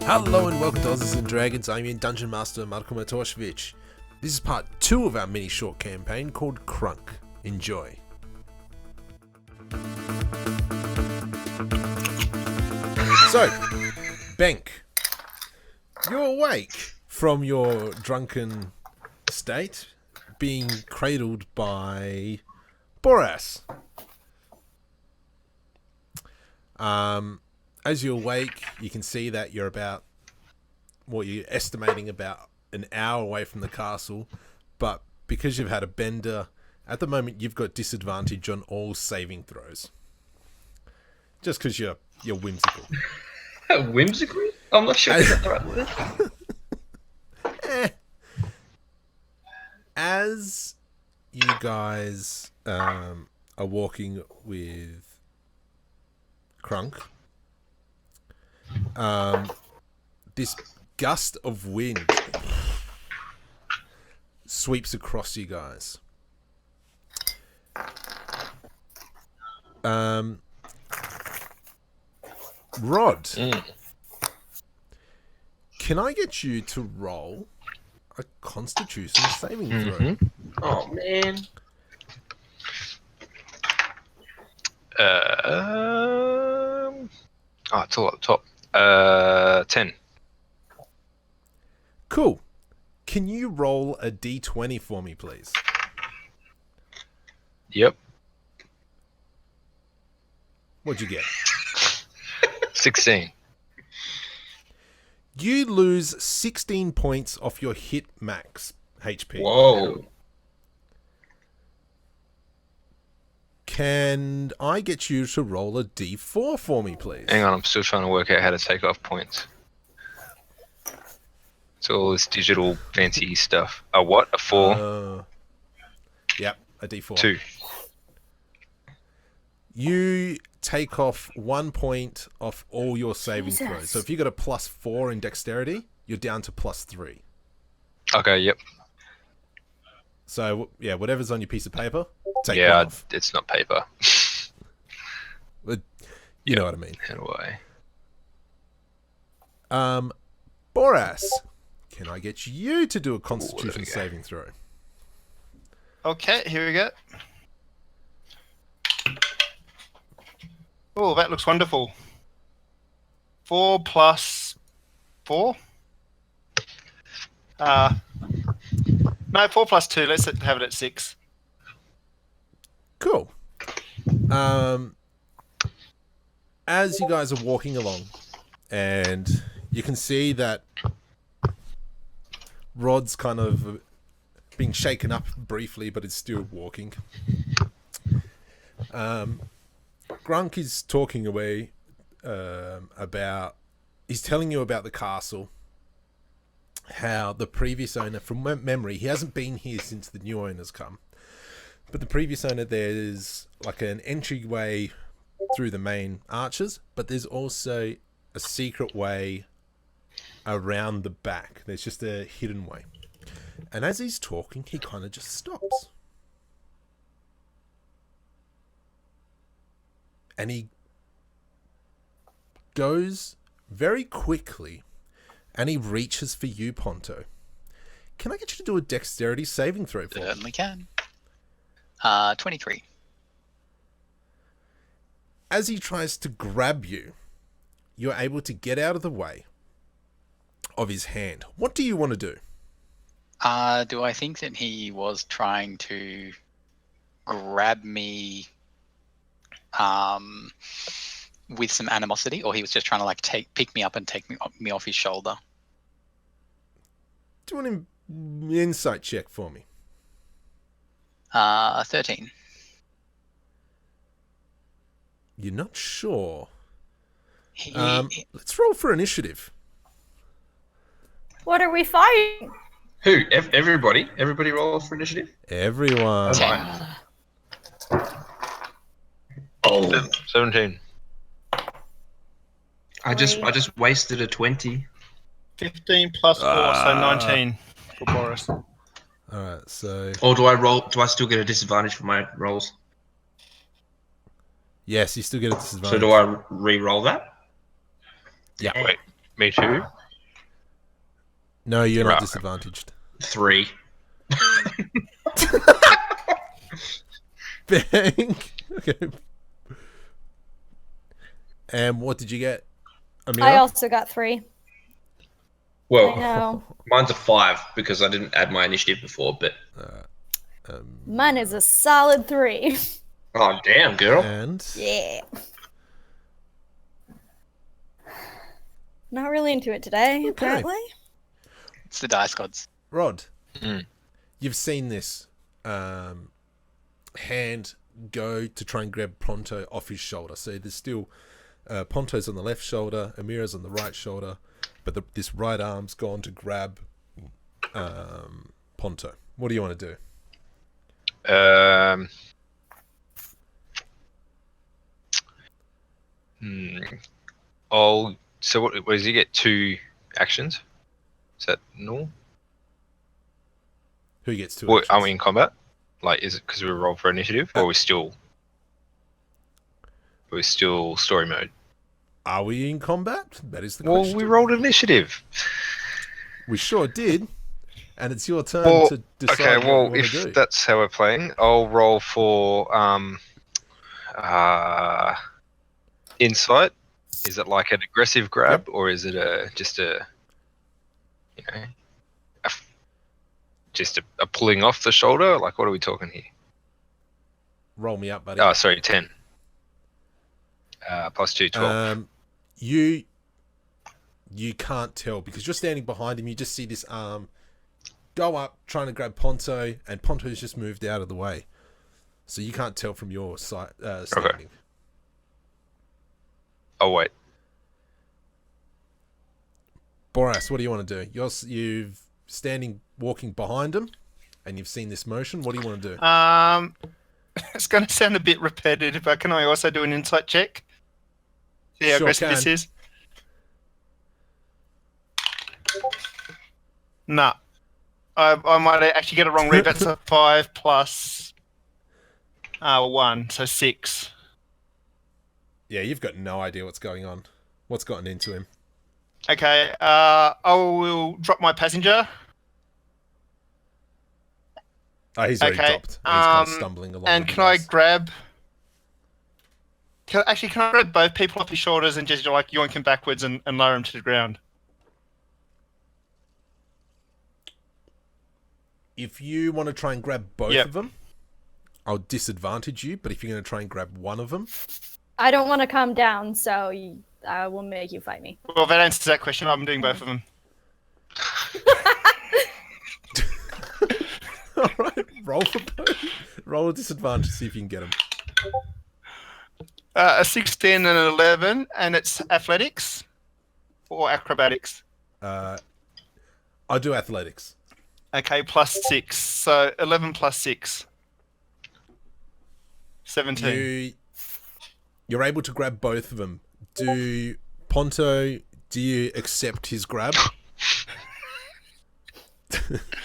Hello and welcome to Dungeons and Dragons. I'm your Dungeon Master Marko Matoshevich. This is part 2 of our mini short campaign called Crunk. Enjoy. So, Bank, you're awake from your drunken state, being cradled by Boras. As you awake, you can see that you're you're estimating about an hour away from the castle, but because you've had a bender, at the moment you've got disadvantage on all saving throws. Just because you're whimsical. Whimsical? I'm not sure if that's the right word. As you guys are walking with Crunk, this gust of wind sweeps across you guys. Rod, can I get you to roll a Constitution saving throw? Oh, man. It's all at the top. 10. Cool. Can you roll a d20 for me, please? Yep. What'd you get? 16. You lose 16 points off your hit max HP. Whoa. Can I get you to roll a d4 for me, please? Hang on, I'm still trying to work out how to take off points. It's all this digital fancy stuff. A what? A 4? Yep, a d4. 2. You take off 1 point off all your saving throws. So if you got a +4 in dexterity, you're down to +3. Okay, yep. So, yeah, whatever's on your piece of paper, take it off. It's not paper. You know what I mean. How do I? Boras, can I get you to do a Constitution saving throw? Okay, here we go. Oh, that looks wonderful. 4 plus 4? No, 4 plus 2. Let's have it at 6. Cool. As you guys are walking along, and you can see that Rod's kind of being shaken up briefly, but it's still walking. Grunk is talking away he's telling you about the castle, how the previous owner, from memory, he hasn't been here since the new owners come, but the previous owner, there's like an entryway through the main arches, but there's also a secret way around the back. There's just a hidden way. And as he's talking, he kind of just stops. And he goes very quickly and he reaches for you, Ponto. Can I get you to do a dexterity saving throw for me? Certainly can. 23. As he tries to grab you, you're able to get out of the way of his hand. What do you want to do? Do I think that he was trying to grab me with some animosity, or he was just trying to pick me up and take me off his shoulder? Do an insight check for me. 13. You're not sure. Let's roll for initiative. What are we fighting? Who? Everybody? Everybody roll for initiative? Everyone. Oh. 17. I just wasted a 20. 15 plus 4, so 19 for Boris. Alright, so... Or do I still get a disadvantage for my rolls? Yes, you still get a disadvantage. So do I re-roll that? Yeah. Wait. Me too. No, you're not Right. disadvantaged. 3. Bang. Okay. And what did you get, Amira? I also got 3. I Well, know. mine's a 5 because I didn't add my initiative before, but... Mine is a solid 3. Oh, damn, girl. And Yeah. Not really into it today, apparently. It's the dice gods. Rod, Mm. you've seen this hand go to try and grab Ponto off his shoulder. So there's still Ponto's on the left shoulder, Amira's on the right shoulder, but this right arm's gone to grab Ponto. What do you want to do? So what does he get? 2 actions? Is that normal? Who gets 2 Or actions? are we in combat? Like, is it because we roll for initiative, or are we still story mode? Are we in combat? That is the Well, question. we rolled initiative. We sure did. And it's your turn Well, to decide okay, what well, you want if to do. that's how we're playing, I'll roll for insight. Is it like an aggressive grab, or is it just a pulling off the shoulder? Like, what are we talking here? Roll me up, buddy. Oh, sorry, 10. Plus 2, 12. You can't tell because you're standing behind him. You just see this arm go up, trying to grab Ponto, and Ponto's just moved out of the way. So you can't tell from your side standing. Okay. Oh, wait. Boras, what do you want to do? You've standing, walking behind him, and you've seen this motion. What do you want to do? It's going to sound a bit repetitive, but can I also do an insight check? See how Sure aggressive this can. is? Nah. I might actually get a wrong read. That's a 5 plus 1, so 6. Yeah, you've got no idea what's going on. What's gotten into him? Okay, I will drop my passenger. Oh, he's already Okay, dropped. He's kind of stumbling along. And with can I us. grab... Can I grab both people off his shoulders and just like yoink him backwards and lower him to the ground? If you want to try and grab both Yep. of them, I'll disadvantage you. But if you're going to try and grab one of them, I don't want to calm down, so I will make you fight me. Well, that answers that question. I'm doing both of them. all right, roll for both. Roll a disadvantage, see if you can get them. A 16 and an 11, and it's athletics or acrobatics. I'll do athletics. Okay, plus 6. So 11 plus 6. 17. You're able to grab both of them. Ponto, do you accept his grab?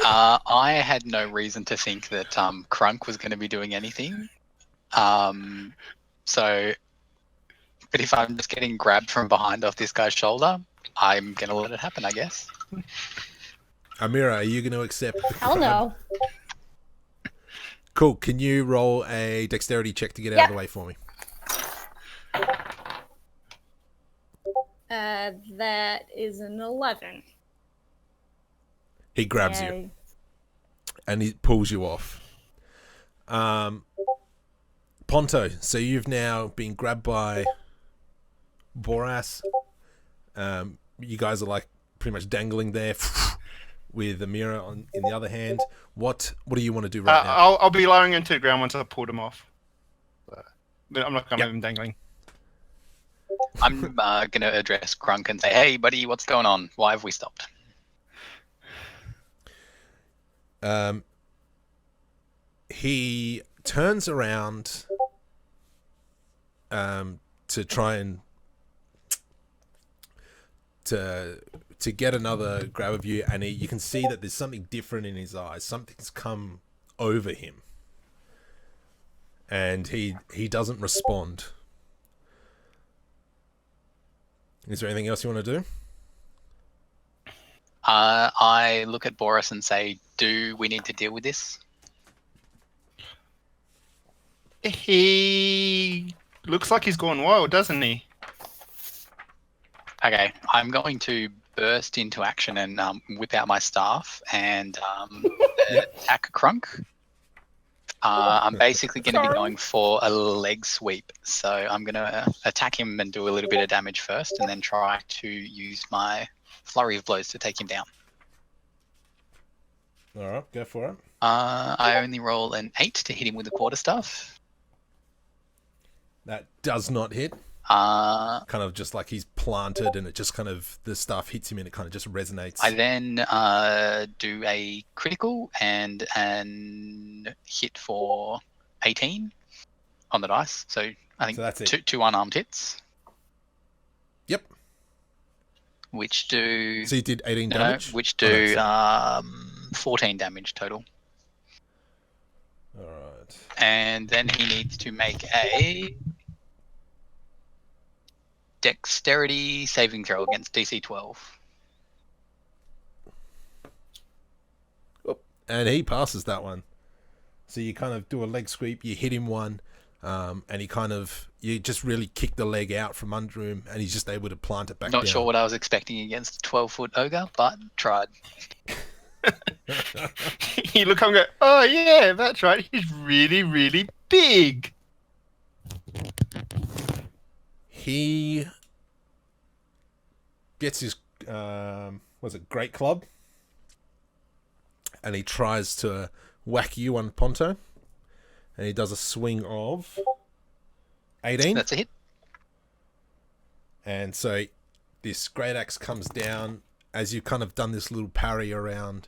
I had no reason to think that Crunk was going to be doing anything. So, but if I'm just getting grabbed from behind off this guy's shoulder, I'm going to let it happen, I guess. Amira, are you going to accept the Hell grab? no. Cool. Can you roll a dexterity check to get out of the way for me? That is an 11. He grabs you Yay. and he pulls you off. Ponto, so you've now been grabbed by Boras. You guys are like pretty much dangling there with Amira in the other hand. What do you want to do right now? I'll be lowering him to the ground once I've pulled him off. But I'm not going to have him dangling. I'm going to address Crunk and say, hey, buddy, what's going on? Why have we stopped? He turns around to try and to get another grab of you, and you can see that there's something different in his eyes. Something's come over him, and he doesn't respond. Is there anything else you want to do? I look at Boris and say, do we need to deal with this? He looks like he's gone wild, doesn't he? Okay, I'm going to burst into action and whip out my staff and attack Crunk. I'm basically going to be going for a leg sweep. So I'm going to attack him and do a little bit of damage first and then try to use my flurry of blows to take him down. All right, go for it. I only roll an 8 to hit him with the quarterstaff. That does not hit. Kind of just like he's planted and it just kind of, the stuff hits him and it kind of just resonates. I then do a critical and an hit for 18 on the dice. So I think So that's it. two unarmed hits. Yep. Which do... So you did 18 damage? which Oh, do no, 14 damage total. All right. And then he needs to make a dexterity saving throw against DC 12. And he passes that one. So you kind of do a leg sweep, you hit him one, and you just really kick the leg out from under him, and he's just able to plant it back down. Not sure what I was expecting against a 12-foot ogre, but tried. You look up and go, oh yeah, that's right. He's really, really big. He gets his, great club, and he tries to whack you on Ponto, and he does a swing of 18. That's a hit. And so this great axe comes down as you've kind of done this little parry around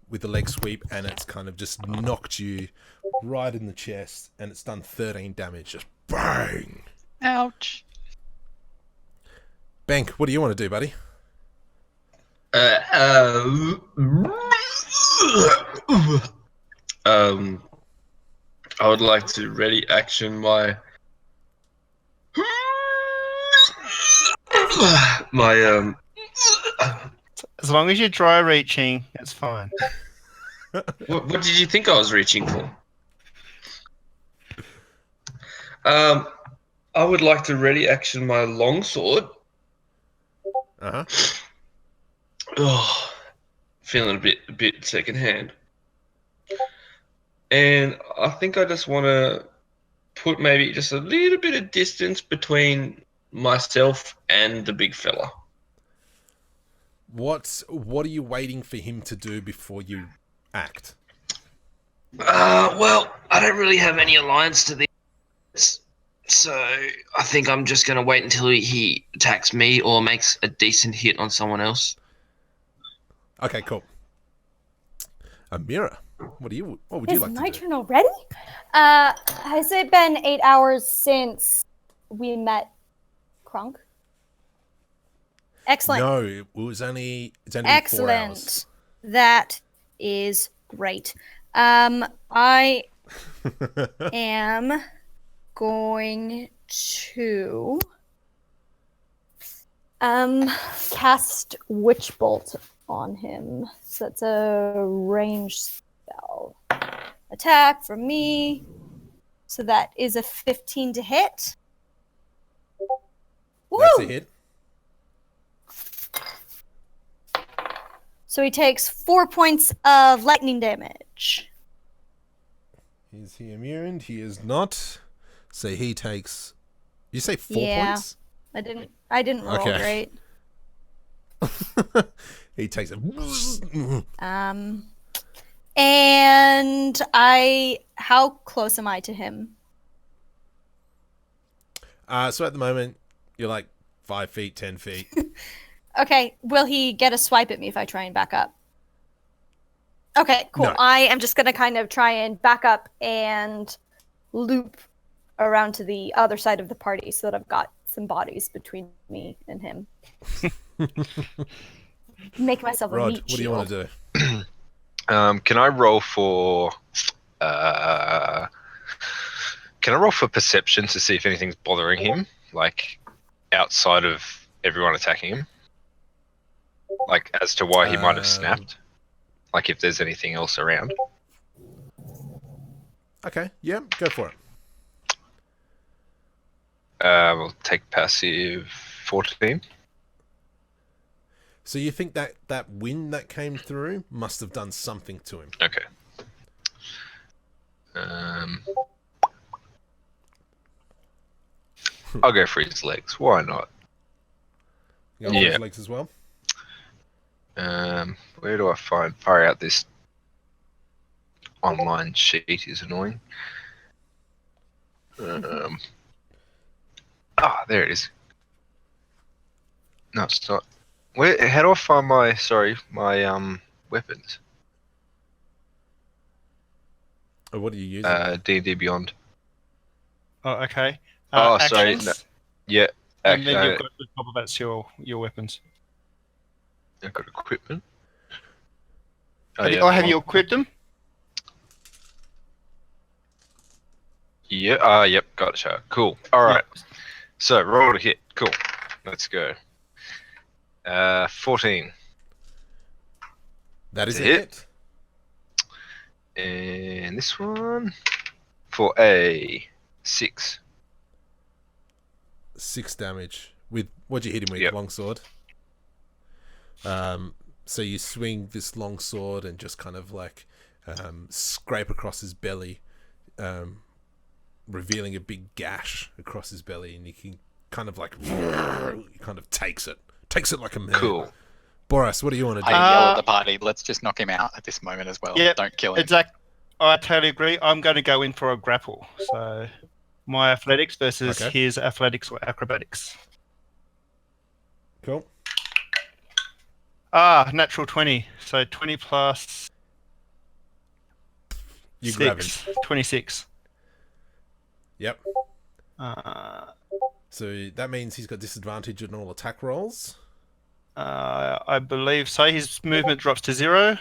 with the leg sweep, and it's kind of just knocked you right in the chest, and it's done 13 damage. Just bang! Ouch. Bank, what do you want to do, buddy? I would like to ready action my As long as you're dry reaching, it's fine. what did you think I was reaching for? I would like to ready action my longsword. Uh-huh. Oh, feeling a bit secondhand. And I think I just want to put maybe just a little bit of distance between myself and the big fella. What are you waiting for him to do before you act? Well, I don't really have any alliance to this, so I think I'm just going to wait until he attacks me or makes a decent hit on someone else. Okay, cool. Amira, what would you like Is to my do? turn already? Has it been 8 hours since we met Crunk? Excellent. No, it was only it's only 4 hours. Excellent. That is great. I am going to cast Witch Bolt on him. So that's a ranged spell. Attack from me. So that is a 15 to hit. Woo! That's a hit. So he takes 4 points of lightning damage. Is he immune? He is not. So he takes. You say 4 Yeah. points? I didn't roll Okay. great. He takes it. And how close am I to him? So at the moment, you're like 5 feet, 10 feet. Okay, will he get a swipe at me if I try and back up? Okay, cool. No. I am just gonna kind of try and back up and loop around to the other side of the party so that I've got some bodies between me and him. Make myself a Rod, meat what do you want to do? Can I roll for? Can I roll for perception to see if anything's bothering him, like outside of everyone attacking him? Like as to why he might have Um, snapped. Like if there's anything else around. Okay, yeah, go for it. We'll take passive 14. So you think that that wind that came through must have done something to him? Okay. I'll go for his legs. Why not? You got Yeah. his legs as well. Where do I find fire out? This online sheet is annoying. There it is. No, it's not. Where? How do I find my weapons? Or what are you using? D&D Beyond. Oh, okay. Oh, sorry, Actions, no. Yeah. and then Okay, you've got the top of that's your weapons. I've got equipment. Have yeah, you equipped them? Yeah. Yep. Gotcha. Cool. All right. So roll to hit. Cool. Let's go. 14. That is a hit. hit. And this one for a 6. 6 damage. With what'd you hit him with? Yep. Longsword. So you swing this longsword and just kind of like scrape across his belly, revealing a big gash across his belly, and you can kind of like he kind of takes it like a man. Cool. Boris, what do you want to do? I yell at the party, let's just knock him out at this moment as well. Yep, Don't kill him. Exactly. I totally agree. I'm going to go in for a grapple. So my athletics versus Okay. his athletics or acrobatics. Cool. Natural 20. So 20 plus You grab him. 6. 26. Yep. Uh, So that means he's got disadvantage on all attack rolls. I believe so. His movement drops to 0.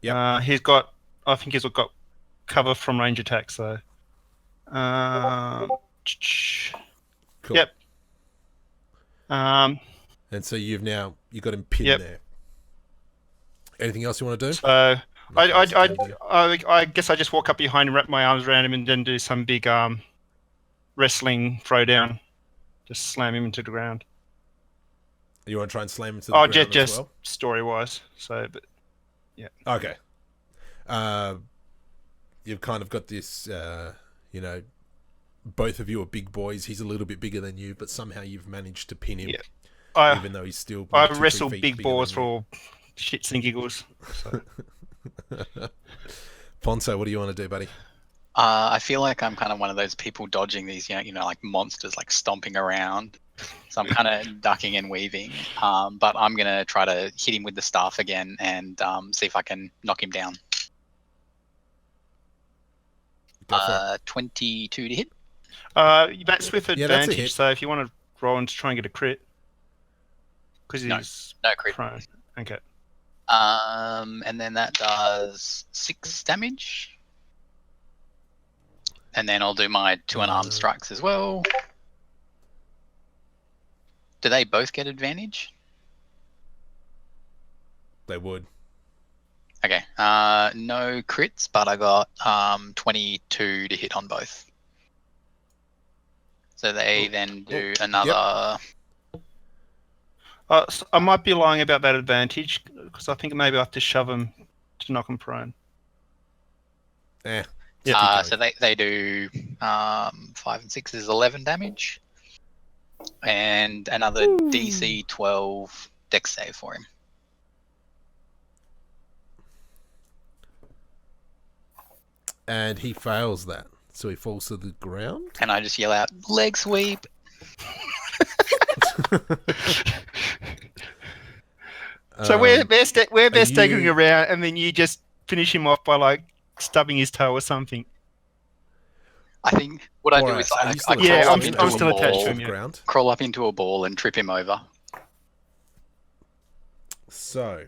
Yep. I think he's got cover from range attack. So, Cool. Yep. And so you got him pinned Yep. there. Anything else you want to do? So Nothing else you can do. I guess I just walk up behind him, wrap my arms around him, and then do some big wrestling throwdown. Just slam him into the ground. You want to try and slam him to the ground as just well? story wise. So, but Okay. You've kind of got this, both of you are big boys. He's a little bit bigger than you, but somehow you've managed to pin him, Yeah. even though he's still. I 2-3 wrestle feet big bigger boars than you. for shits and giggles. So. Ponzo, what do you want to do, buddy? I feel like I'm kind of one of those people dodging these, like monsters, like stomping around. So I'm kind of ducking and weaving. But I'm going to try to hit him with the staff again and see if I can knock him down. Go for it. 22 to hit. That's with Yeah, that's a advantage. hit. So if you want to roll and try and get a crit, because No. he's No crit. prone. Okay. And then that does 6 damage. And then I'll do my 2 unarmed strikes as well. Do they both get advantage? They would. Okay. No crits, but I got 22 to hit on both. So they then do another. So I might be lying about that advantage because I think maybe I have to shove him to knock him prone. Yeah. So they do 5 and 6 is 11 damage, and another DC 12 dex save for him. And he fails that, so he falls to the ground. And I just yell out, "Leg sweep!" So we're staggering you- around, and then you just finish him off by like stubbing his toe or something. I think what I do Alright, is so are you I still crawl Yeah, up I'm into still a attached to ball, him, yeah. Ground. crawl up into a ball and trip him over. So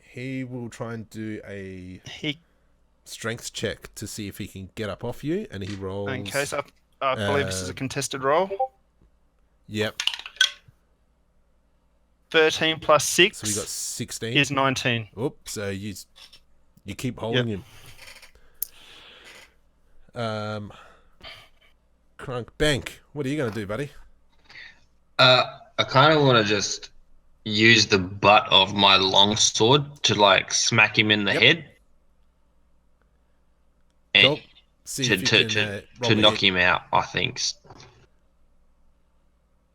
he will try and do a He strength check to see if he can get up off you, and he rolls. in case I believe this is a contested roll. Yep. 13 plus 6 So we got 16. is 19. Oops, so you keep holding him. Crunk Bank, what are you going to do, buddy? I kind of want to just use the butt of my long sword to like smack him in the head. Cool. See if you can to knock him out, I think.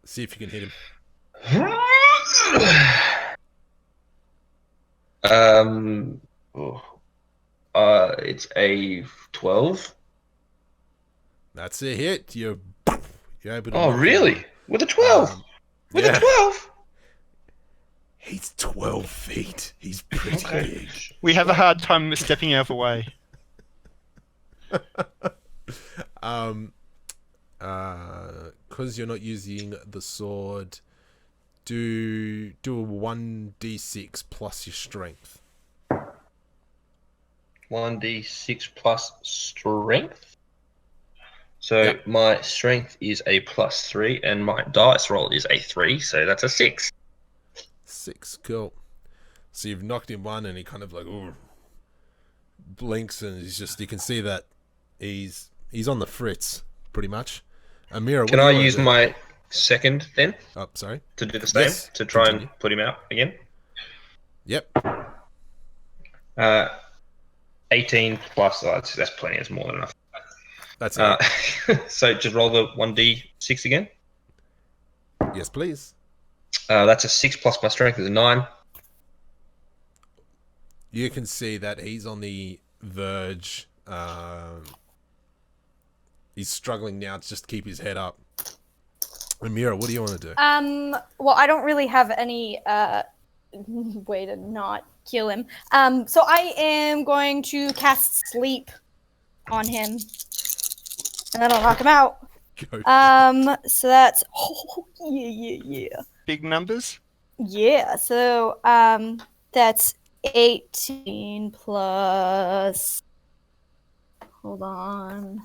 See if you can hit him. It's a 12. That's a hit. You're able to Oh, knock really? him out. With a 12? With yeah. a 12? He's 12 feet. He's pretty big. We have a hard time stepping out of the way. Because you're not using the sword, do a 1d6 plus your strength. 1d6 plus strength. So my strength is a +3 and my dice roll is a 3, so that's a 6. 6, cool. So you've knocked him one and he kind of like blinks and he's just, you can see that he's on the fritz pretty much. Amira, can I use my second then? Oh, sorry. To do the same? To try and put him out again? Yep. 18 plus, that's plenty, that's more than enough. That's it. So just roll the 1d6 again. Yes, please. That's a 6 plus my strength is a 9. You can see that he's on the verge. He's struggling now to just keep his head up. Amira, what do you want to do? Well, I don't really have any way to not kill him. So I am going to cast sleep on him, and then I'll knock him out. So that's yeah. Big numbers? Yeah. So that's 18 plus. Hold on.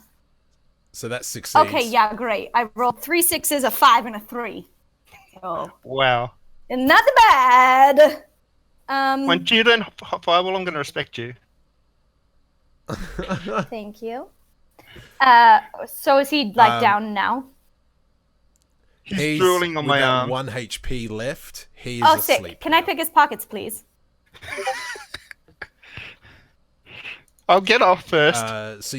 So that succeeds. Okay, yeah, great. I rolled 3 6s, a 5, and a 3. Oh. Wow. And not bad. When you don't fireball, I'm going to respect you. Thank you. So is he down now? He's drooling on my arm. 1 HP left. He is sick. asleep. Can I pick his pockets, please? I'll get off first. So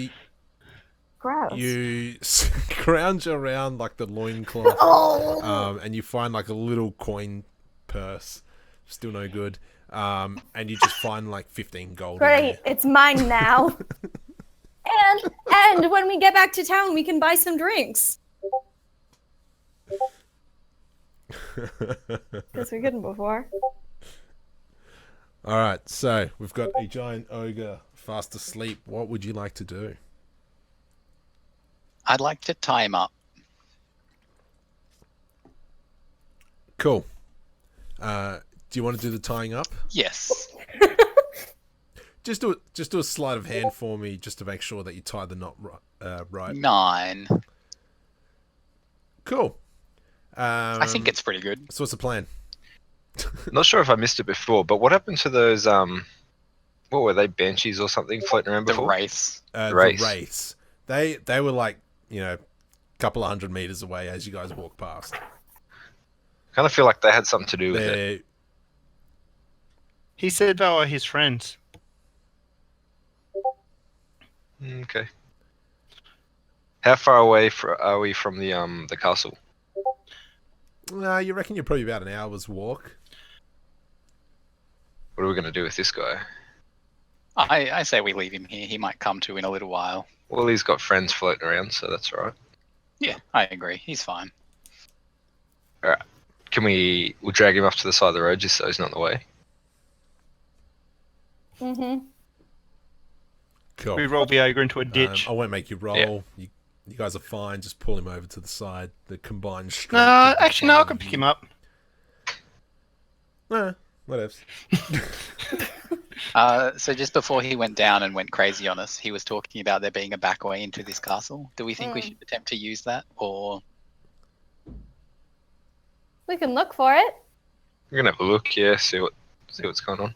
Gross. you scrounge around like the loincloth, and you find like a little coin purse. Still no good. And you just find like 15 gold. Great, it's mine now. and when we get back to town, we can buy some drinks. Because we couldn't before. All right, so we've got a giant ogre fast asleep. What would you like to do? I'd like to tie him up. Cool. Do you want to do the tying up? Yes. Just do a sleight of hand for me, just to make sure that you tie the knot right. 9. Cool. I think it's pretty good. So what's the plan? Not sure if I missed it before, but what happened to those what were they, banshees or something floating around The before? wraiths. The wraiths. They were like, a couple of 100 meters away as you guys walk past. Kind of feel like they had something to do with it. He said they were his friends. Okay. How far away are we from the castle? You reckon you're probably about an hour's walk. What are we going to do with this guy? I say we leave him here. He might come to in a little while. Well, he's got friends floating around, so that's all right. Yeah, I agree. He's fine. All right. We'll drag him up to the side of the road just so he's not in the way. Mm-hmm. Cool. We roll the ogre into a ditch. I won't make you roll. Yeah. You guys are fine. Just pull him over to the side. The combined strength. No, actually, no, I can pick him up. Whatever. So just before he went down and went crazy on us, he was talking about there being a back way into this castle. Do we think we should attempt to use that, or? We can look for it. We're gonna have a look. Yeah, see what's going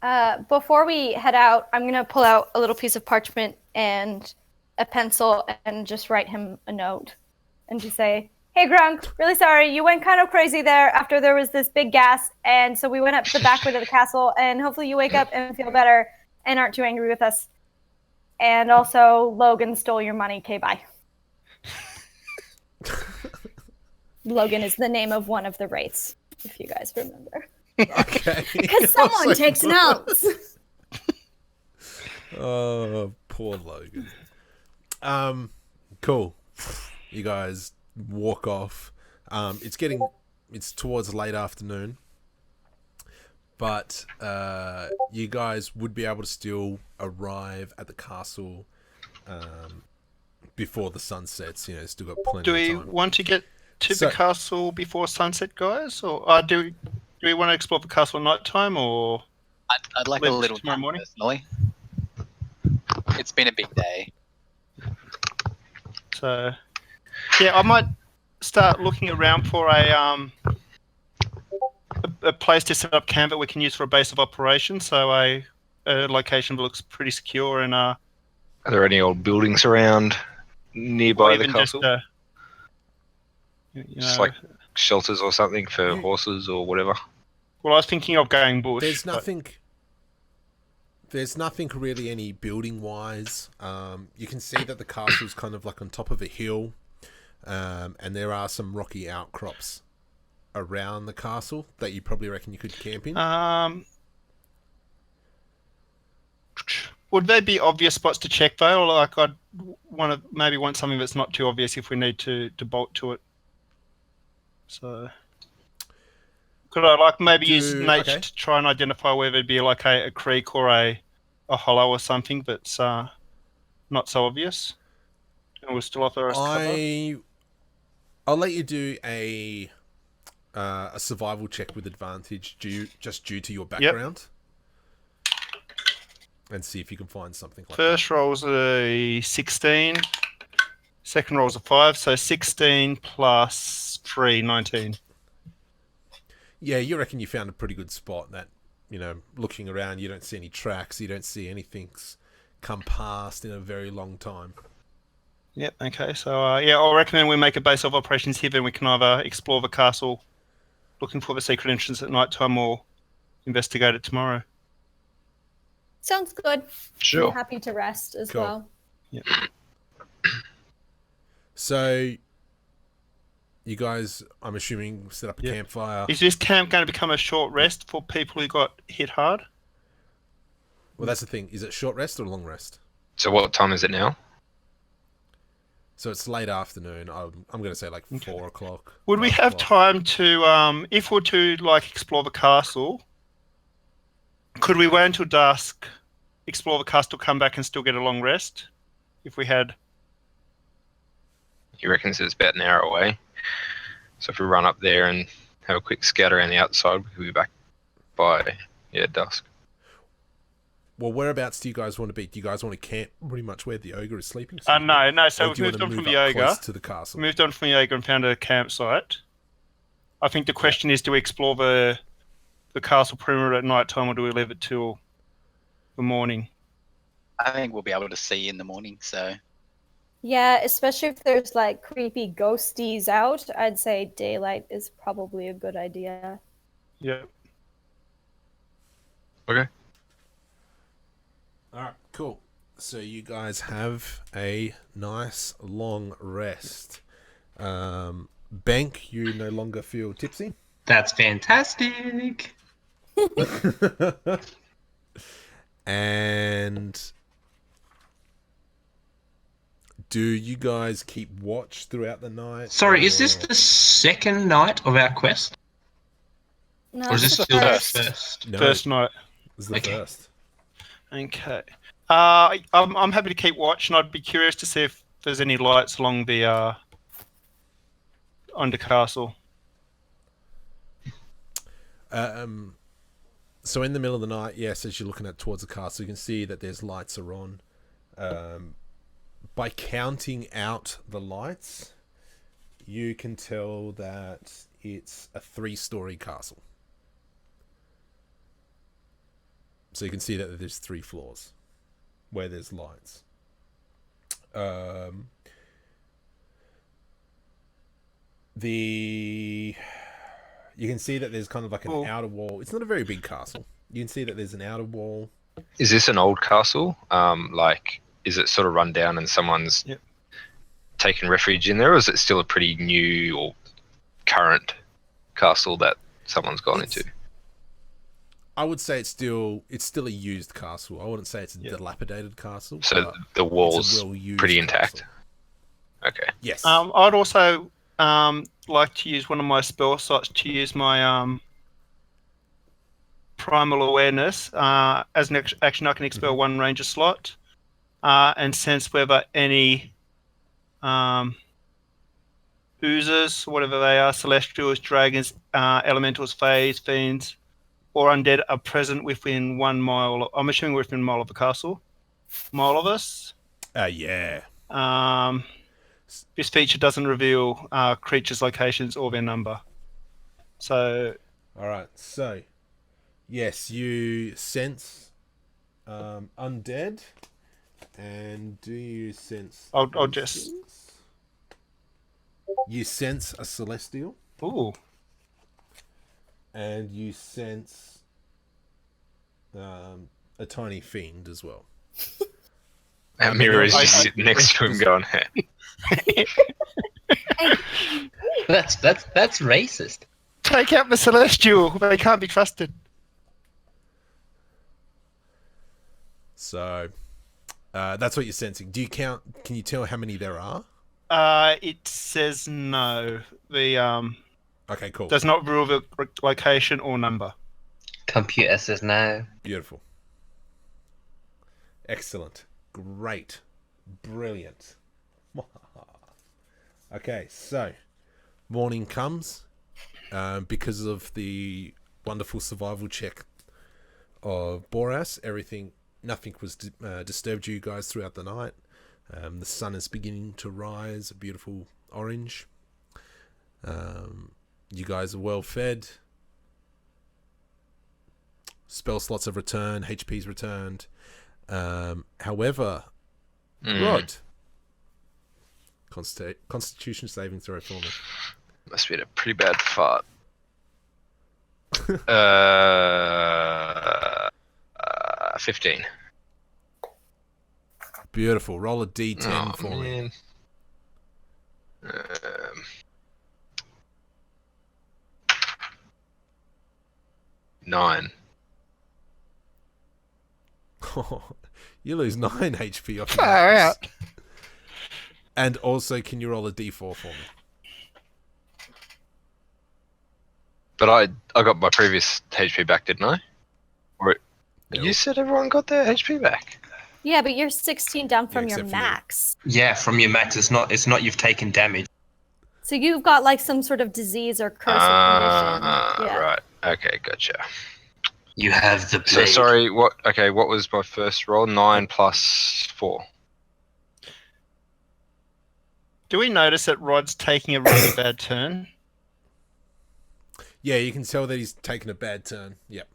on. Before we head out, I'm gonna pull out a little piece of parchment and a pencil and just write him a note and just say, "Hey Grunk, really sorry, you went kind of crazy there after there was this big gas, and so we went up to the back way of the castle, and hopefully you wake up and feel better and aren't too angry with us. And also, Logan stole your money. Okay, bye." Logan is the name of one of the wraiths, if you guys remember. Okay. Because someone takes notes. Oh, poor Logan. Cool. You guys walk off. It's towards late afternoon, but you guys would be able to still arrive at the castle before the sun sets. You know, still got plenty Do of we time. want to get to the castle before sunset, guys, or do we want to explore the castle at night time, or I'd like a leave it little tomorrow time morning? personally. It's been a big day. So, yeah, I might start looking around for a place to set up camp that we can use for a base of operations. So a location that looks pretty secure and Are there any old buildings around nearby the castle? Just like shelters or something for horses or whatever. Well, I was thinking of going bush. There's nothing really any building wise. You can see that the castle's kind of like on top of a hill, and there are some rocky outcrops around the castle that you probably reckon you could camp in. Would they be obvious spots to check though? Or like I'd want something that's not too obvious if we need to bolt to it. So could I maybe use nature to try and identify whether it'd be like a creek or a hollow or something that's not so obvious, and we'll still offer us cover? I'll let you do a survival check with advantage due to your background, and see if you can find something like First roll's a 16. Second roll's a 5, so 16 plus 3, 19. Yeah, you reckon you found a pretty good spot that, looking around, you don't see any tracks, you don't see anything's come past in a very long time. Yep, okay, so I'll recommend we make a base of operations here, then we can either explore the castle looking for the secret entrance at night time or investigate it tomorrow. Sounds good. Sure. I'm happy to rest as Cool. well. Yep. So, you guys, I'm assuming, set up a campfire. Is this camp going to become a short rest for people who got hit hard? Well, that's the thing. Is it short rest or long rest? So what time is it now? So it's late afternoon. I'm going to say like 4 o'clock. Would we have time to, if we're to explore the castle, could we wait until dusk, explore the castle, come back and still get a long rest? If we had... You reckon it's about an hour away? So if we run up there and have a quick scout around the outside, we could be back by dusk. Well, whereabouts do you guys want to be? Do you guys want to camp pretty much where the ogre is sleeping? No. So we've moved on from the ogre to the castle. Moved on from the ogre and found a campsite. I think the question is, do we explore the castle perimeter at night time, or do we leave it till the morning? I think we'll be able to see in the morning, so... Yeah, especially if there's like creepy ghosties out, I'd say daylight is probably a good idea. Yeah. Okay. All right, cool. So you guys have a nice long rest. Bank, you no longer feel tipsy? That's fantastic. And do you guys keep watch throughout the night? Sorry, is this the second night of our quest? No, Or is this it's still the first. first? No, First night. this is the first. Okay. I'm happy to keep watch, and I'd be curious to see if there's any lights along the under castle. So in the middle of the night, yes, as you're looking towards the castle, you can see that there's lights are on. By counting out the lights, you can tell that it's a 3-story castle. So you can see that there's 3 floors where there's lights. You can see that there's kind of like an outer wall. It's not a very big castle. You can see that there's an outer wall. Is this an old castle? Like, is it sort of run down and someone's taken refuge in there, or is it still a pretty new or current castle that someone's gone into? I would say it's still a used castle. I wouldn't say it's a dilapidated castle. So the walls pretty intact. Okay. Yes. I'd also like to use one of my spell slots to use my primal awareness. As an action, I can expel one ranger slot and sense whether any oozers, whatever they are, celestials, dragons, elementals, fays, fiends, or undead are present within 1 mile. I'm assuming we're within 1 mile of the castle. Mile of us. Yeah. This feature doesn't reveal creatures' locations or their number. So. All right. So, yes, you sense undead, and do you sense? I'll just. Things? You sense a celestial. Ooh. And you sense a tiny fiend as well. And Mira is just sitting next to him going, hey. That's racist. Take out the celestial. They can't be trusted. So that's what you're sensing. Do you count? Can you tell how many there are? It says no. The Okay, cool. does not reveal the location or number. Computer says no. Beautiful. Excellent. Great. Brilliant. Okay, so morning comes. Because of the wonderful survival check of Boras, nothing was disturbed you guys throughout the night. The sun is beginning to rise, a beautiful orange. You guys are well fed. Spell slots have returned, HP's returned. However, Rod, Constitution saving throw for me. Must be a pretty bad fart. 15. Beautiful. Roll a D10 for me. 9. You lose 9 HP off your Far max. out. And also, can you roll a D4 for me? But I got my previous HP back, didn't I? Or No. You said everyone got their HP back. Yeah, but you're 16 down from your except for you. max. Yeah, from your max. It's not you've taken damage. So you've got like some sort of disease or curse or condition. Yeah. Right. Okay, gotcha. You have the So plague. sorry, what was my first roll? 9 plus 4. Do we notice that Rod's taking a really bad turn? Yeah, you can tell that he's taken a bad turn. Yep.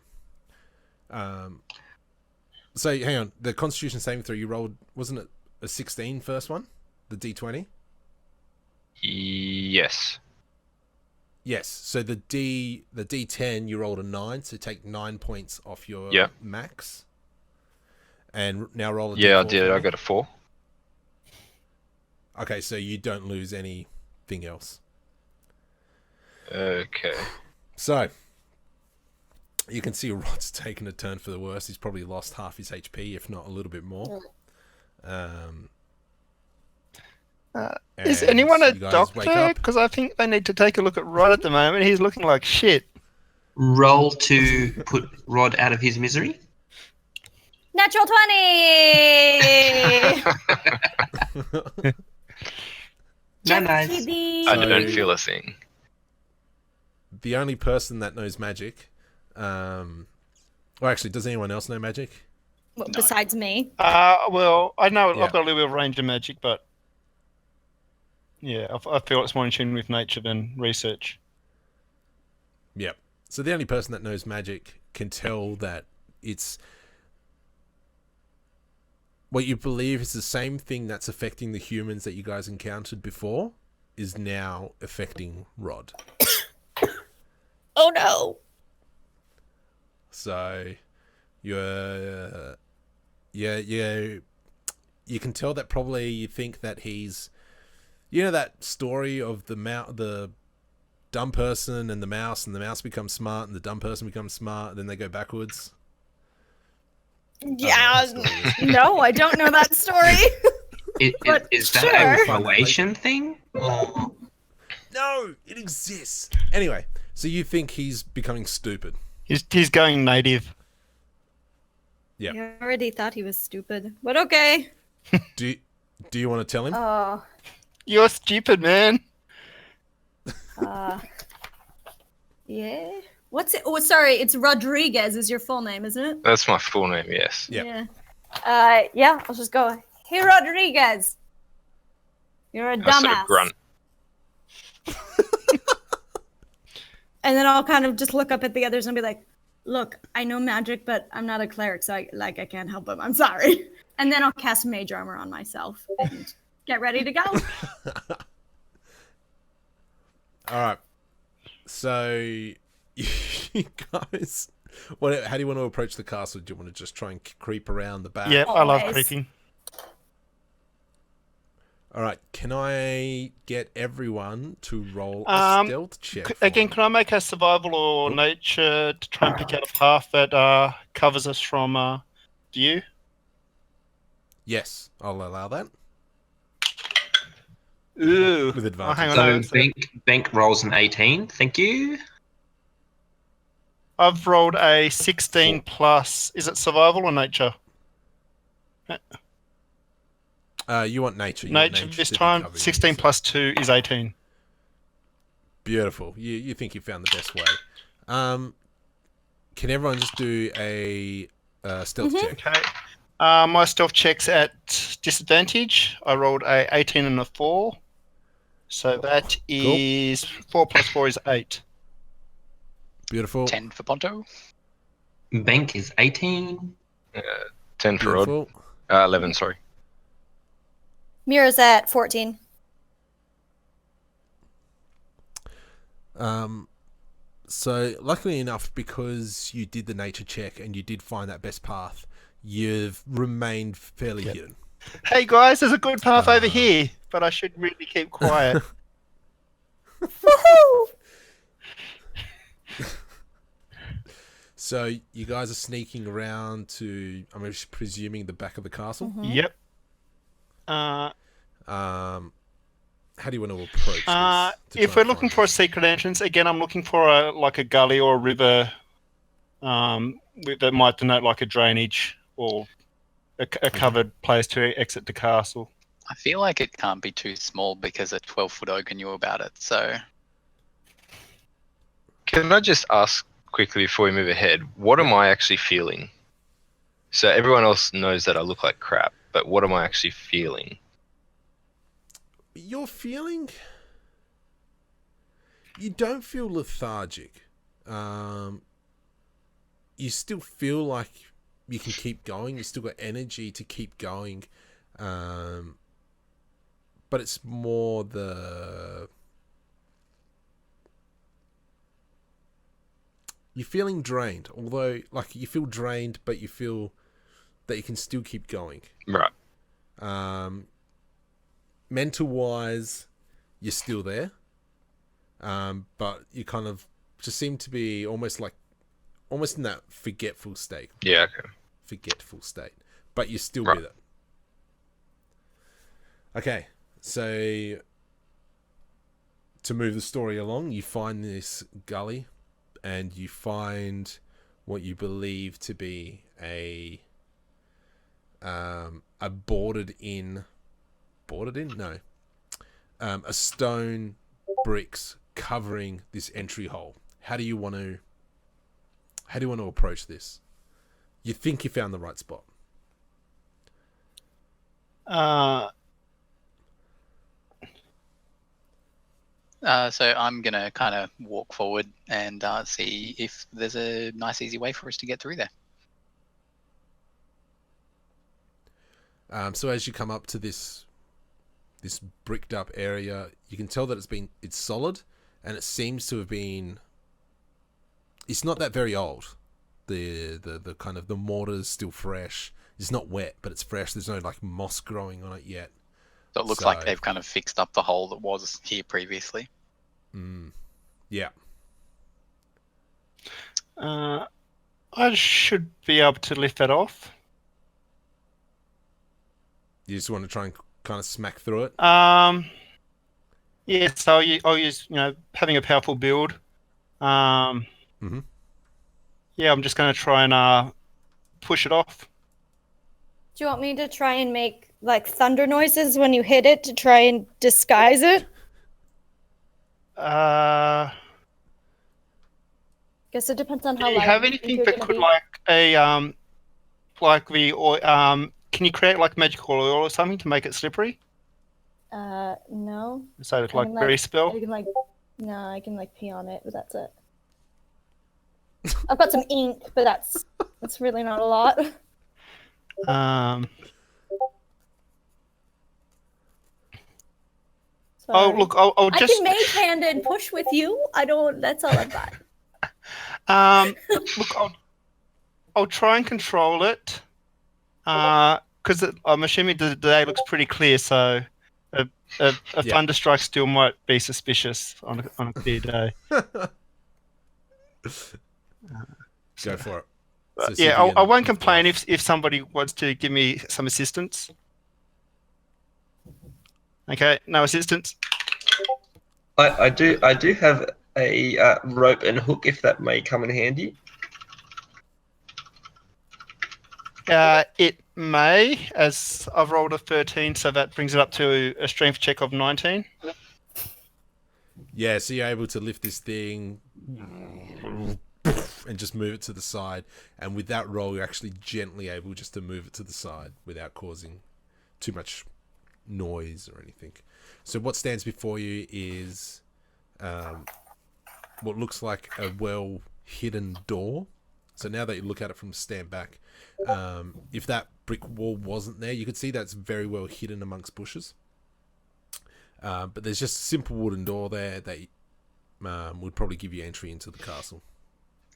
So hang on, the Constitution saving throw you rolled, wasn't it a 16 first one? The D20? Yes. Yes. So the D10 you rolled a 9, so take 9 points off your max. And now roll a Yeah, I D4 did. for I me. got a 4. Okay, so you don't lose anything else. Okay. So you can see Rod's taken a turn for the worse. He's probably lost half his HP, if not a little bit more. Is And anyone a you guys wake doctor? up. Because I think they need to take a look at Rod at the moment. He's looking like shit. Roll to put Rod out of his misery. Natural 20! Nice. I don't feel a thing. The only person that knows magic, well, actually, does anyone else know magic? Well, besides me. Well, I know Yeah. I've got a little bit of range of magic, but yeah, I feel it's more in tune with nature than research. Yep. So the only person that knows magic can tell that it's what you believe is the same thing that's affecting the humans that you guys encountered before is now affecting Rod. Oh no! So you're you can tell that probably you think that he's, you know, that story of the dumb person and the mouse becomes smart and the dumb person becomes smart and then they go backwards. Yeah, no, I don't know that story. But Is that sure. a Croatian thing? Or... No, it exists. Anyway, so you think he's becoming stupid. He's going native. Yeah. I already thought he was stupid, but okay. Do you want to tell him? You're stupid, man. Yeah. What's it? Oh, sorry, it's Rodriguez is your full name, isn't it? That's my full name, yes. Yep. Yeah. Yeah, I'll just go, hey, Rodriguez. You're a I sort dumbass. of grunt. And then I'll kind of just look up at the others and be like, look, I know magic, but I'm not a cleric, so I can't help him. I'm sorry. And then I'll cast mage armor on myself and get ready to go. All right. So you guys, how do you want to approach the castle? Do you want to just try and creep around the back? Yeah, I love Always. creeping. All right. Can I get everyone to roll a stealth check? Again, can I make a survival or nature to try and pick out a path that covers us from view? Yes, I'll allow that. Ooh. With advantage. hang on. So Bank rolls an 18. Thank you. I've rolled a 16 plus. Is it survival or nature? You want nature. You want Nature this to be time. covering 16 you, so- plus 2 is 18. Beautiful. You think you found the best way. Can everyone just do a stealth check? Okay. My stealth check's at disadvantage. I rolled a 18 and a 4. So that is 4 plus 4 is 8. Beautiful. 10 for Ponto. Bank is 18. 10 for Rod. Beautiful. 11, sorry. Mira's at 14. So luckily enough, because you did the nature check and you did find that best path, you've remained fairly hidden. Hey guys, there's a good path over here, but I should really keep quiet. Woohoo! So you guys are sneaking around to, I'm presuming, the back of the castle. Yep. How do you want to approach this? If we're looking for a secret entrance, again, I'm looking for a gully or a river that might denote like a drainage or a covered place to exit the castle. I feel like it can't be too small because a 12-foot ogre knew about it. So Can I just ask quickly before we move ahead, what am I actually feeling? So everyone else knows that I look like crap, but what am I actually feeling? You're feeling... You don't feel lethargic. You still feel like you can keep going. You still got energy to keep going. But it's more the... You're feeling drained. Although, like, you feel drained, but you feel that you can still keep going. Right. Mental-wise, you're still there. But you kind of just seem to be almost in that forgetful state. Yeah, okay. Forgetful state. But you're still with it. Okay, so to move the story along, you find this gully and you find what you believe to be a stone bricks covering this entry hole. How do you want to approach this? You think you found the right spot. So I'm going to kind of walk forward and see if there's a nice, easy way for us to get through there. So as you come up to this bricked up area, you can tell that it's solid, and it seems to have been. It's not that very old. The kind of the mortar's still fresh. It's not wet, but it's fresh. There's no like moss growing on it yet. So it looks like they've kind of fixed up the hole that was here previously. Yeah. I should be able to lift that off. You just want to try and kind of smack through it. Yeah. So I'll use having a powerful build. Yeah, I'm just going to try and push it off. Do you want me to try and make like thunder noises when you hit it to try and disguise it? Guess it depends on how. Do you have anything that could can you create like magical oil or something to make it slippery? No. So it's like berry spell. I can pee on it, but that's it. I've got some ink, but that's really not a lot. Oh look, I'll just. I can mage hand and push with you. That's all I've got. Look, I'll try and control it. Because I'm assuming the day looks pretty clear, so a thunderstrike still might be suspicious on a clear day. Go for it. But, yeah, I won't complain if somebody wants to give me some assistance. Okay, no assistance. I do have a rope and hook if that may come in handy. It may, as I've rolled a 13, so that brings it up to a strength check of 19. Yeah, so you're able to lift this thing and just move it to the side. And with that roll, you're actually gently able just to move it to the side without causing too much noise or anything. So what stands before you is what looks like a well-hidden door. So now that you look at it from stand back, if that brick wall wasn't there, you could see that's very well hidden amongst bushes. But there's just a simple wooden door there that would probably give you entry into the castle.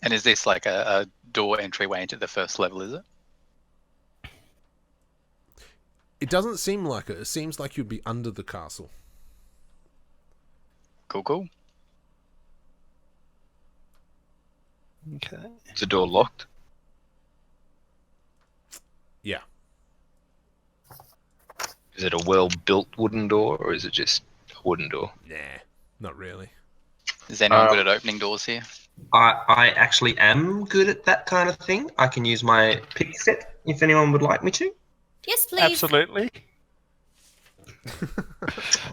And is this like a door entryway into the first level, is it? It doesn't seem like it. It seems like you'd be under the castle. Cool. Okay. Is the door locked? Yeah. Is it a well-built wooden door, or is it just a wooden door? Nah, not really. Is anyone good at opening doors here? I actually am good at that kind of thing. I can use my pick set if anyone would like me to. Yes, please. Absolutely.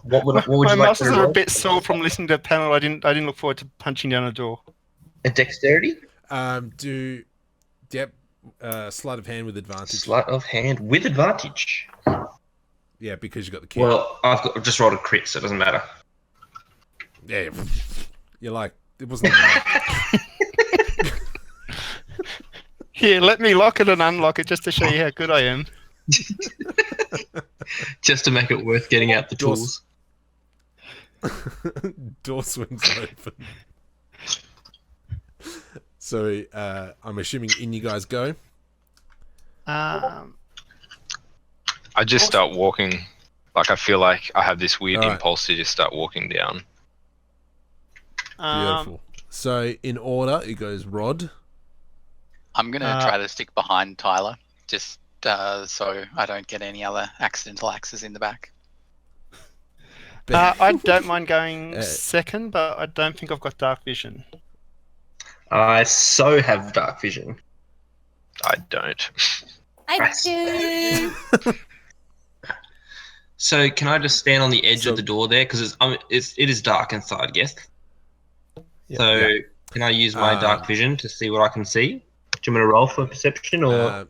What would My you like muscles to are a roll? bit sore from listening to the panel. I didn't look forward to punching down a door. A dexterity? Sleight of hand with advantage. Sleight of hand with advantage. Yeah, because you got the key. Well, I've just rolled a crit, so it doesn't matter. Yeah, you're like, it wasn't. Here, let me lock it and unlock it just to show you how good I am. Just to make it worth getting out the tools. Door swings open. So I'm assuming in you guys go. I just start walking. Like, I feel like I have this weird impulse to just start walking down. Beautiful. So in order, it goes Rod. I'm going to try to stick behind Tyler, just so I don't get any other accidental axes in the back. I don't mind going second, but I don't think I've got dark vision. I so have dark vision. I don't. I do. So can I just stand on the edge of the door there? Because it is dark inside, yes? So can I use my dark vision to see what I can see? Do you want me to roll for perception or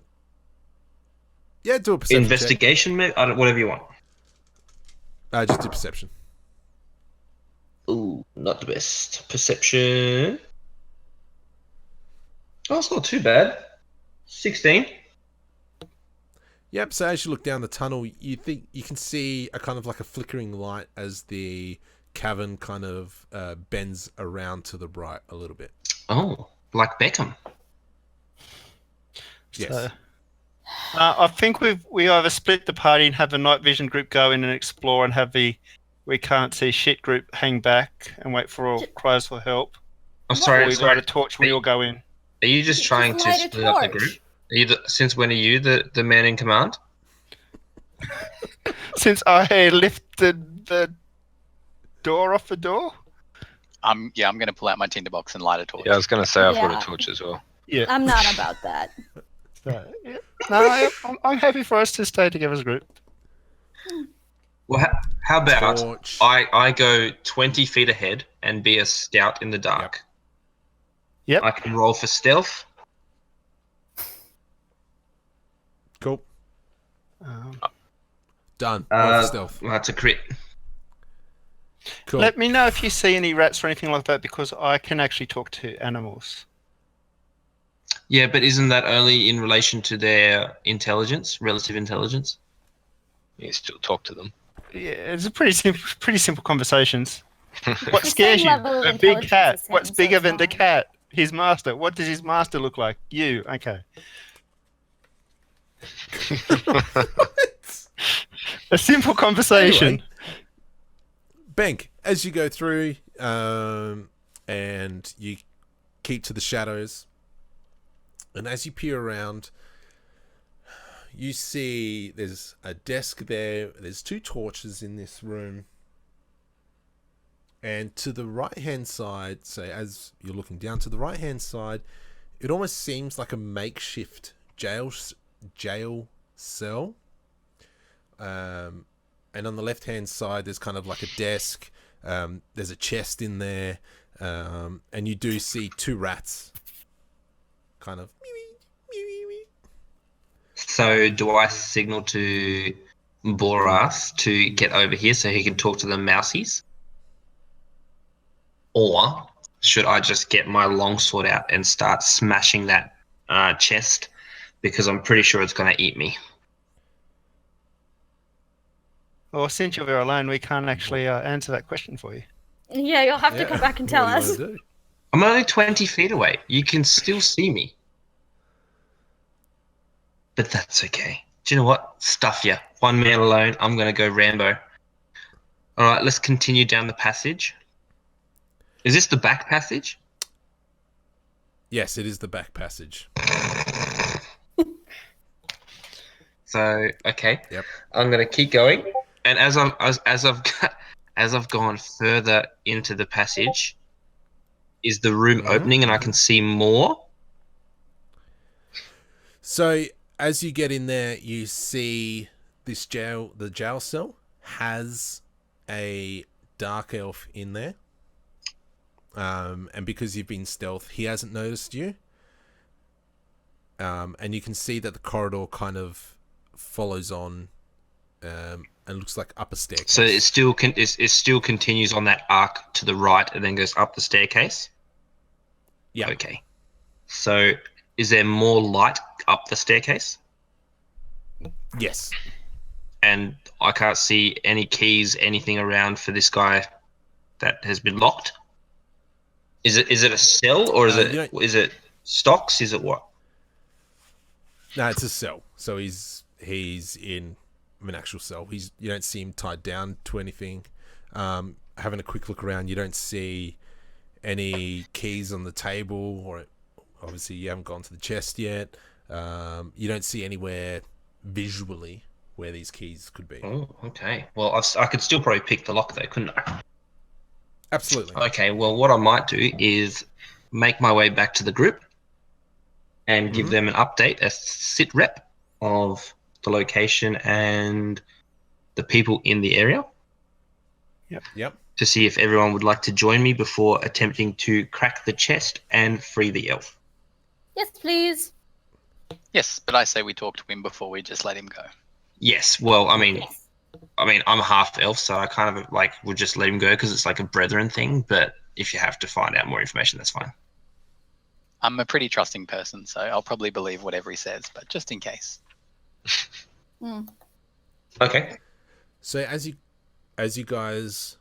yeah, do a perception investigation? Whatever you want. Just do perception. Ooh, not the best. Perception. Oh, it's not too bad. 16. Yep. So as you look down the tunnel, you think you can see a kind of like a flickering light as the cavern kind of bends around to the right a little bit. Oh, like Beckham. Yes. So, I think we either split the party and have the night vision group go in and explore, and have the we can't see shit group hang back and wait for all cries for help. I'm Or sorry. we light a torch. We all go in. Are you just trying to light a split up the torch. group? Since when are you the man in command? Since I lifted the door off the door. I'm going to pull out my tinderbox and light a torch. Yeah, I was going to say I've got Yeah. a torch as well. Yeah. I'm not about that. So, yeah. No, I'm happy for us to stay together as a group. Well, how about Torch. I go 20 feet ahead and be a scout in the dark? Yep. I can roll for stealth. Cool. Um, Done. Roll for stealth. That's a crit. Cool. Let me know if you see any rats or anything like that, because I can actually talk to animals. Yeah, but isn't that only in relation to their intelligence, relative intelligence? You can still talk to them. Yeah, it's a pretty simple conversations. What The scares same you? level of A big intelligence cat. as him, What's so bigger it's than the fine. cat? His master. What does his master look like? You. Okay. A simple conversation. Anyway. Bank, as you go through and you keep to the shadows, and as you peer around, you see there's a desk there, there's 2 torches in this room, and to the right hand side, so as you're looking down to the right hand side, it almost seems like a makeshift jail cell. And on the left hand side there's kind of like a desk, there's a chest in there, and you do see 2 rats kind of So do I signal to Boras to get over here so he can talk to the mousies? Or should I just get my longsword out and start smashing that chest, because I'm pretty sure it's going to eat me? Well, since you're alone, we can't actually answer that question for you. Yeah, you'll have to come back and tell What do you us. wanna do? I'm only 20 feet away. You can still see me. But that's okay. Do you know what? Stuff ya. One man alone. I'm going to go Rambo. All right, let's continue down the passage. Is this the back passage? Yes, it is the back passage. So, okay. Yep. I'm going to keep going. And as I've gone further into the passage, is the room opening and I can see more? So as you get in there, you see this the jail cell has a dark elf in there. And because you've been stealth, he hasn't noticed you. And you can see that the corridor kind of follows on, and looks like up a staircase. So it still continues on that arc to the right and then goes up the staircase? Yeah. Okay. So is there more light up the staircase? Yes. And I can't see any keys, anything around for this guy that has been locked? Is it a cell, or is it stocks? Is it what? No, it's a cell. So he's in an actual cell. You don't see him tied down to anything. Having a quick look around, you don't see any keys on the table, or obviously you haven't gone to the chest yet. You don't see anywhere visually where these keys could be. Oh, okay. Well, I could still probably pick the lock though, couldn't I? Absolutely. Okay, well, what I might do is make my way back to the group and give them an update, a sit rep of the location and the people in the area. Yep. To see if everyone would like to join me before attempting to crack the chest and free the elf. Yes, please. Yes, but I say we talk to him before we just let him go. Yes, well, I mean, Yes. I'm a half elf, so I kind of would just let him go because it's like a brethren thing. But if you have to find out more information, that's fine. I'm a pretty trusting person, so I'll probably believe whatever he says, but just in case. Okay. So as you guys,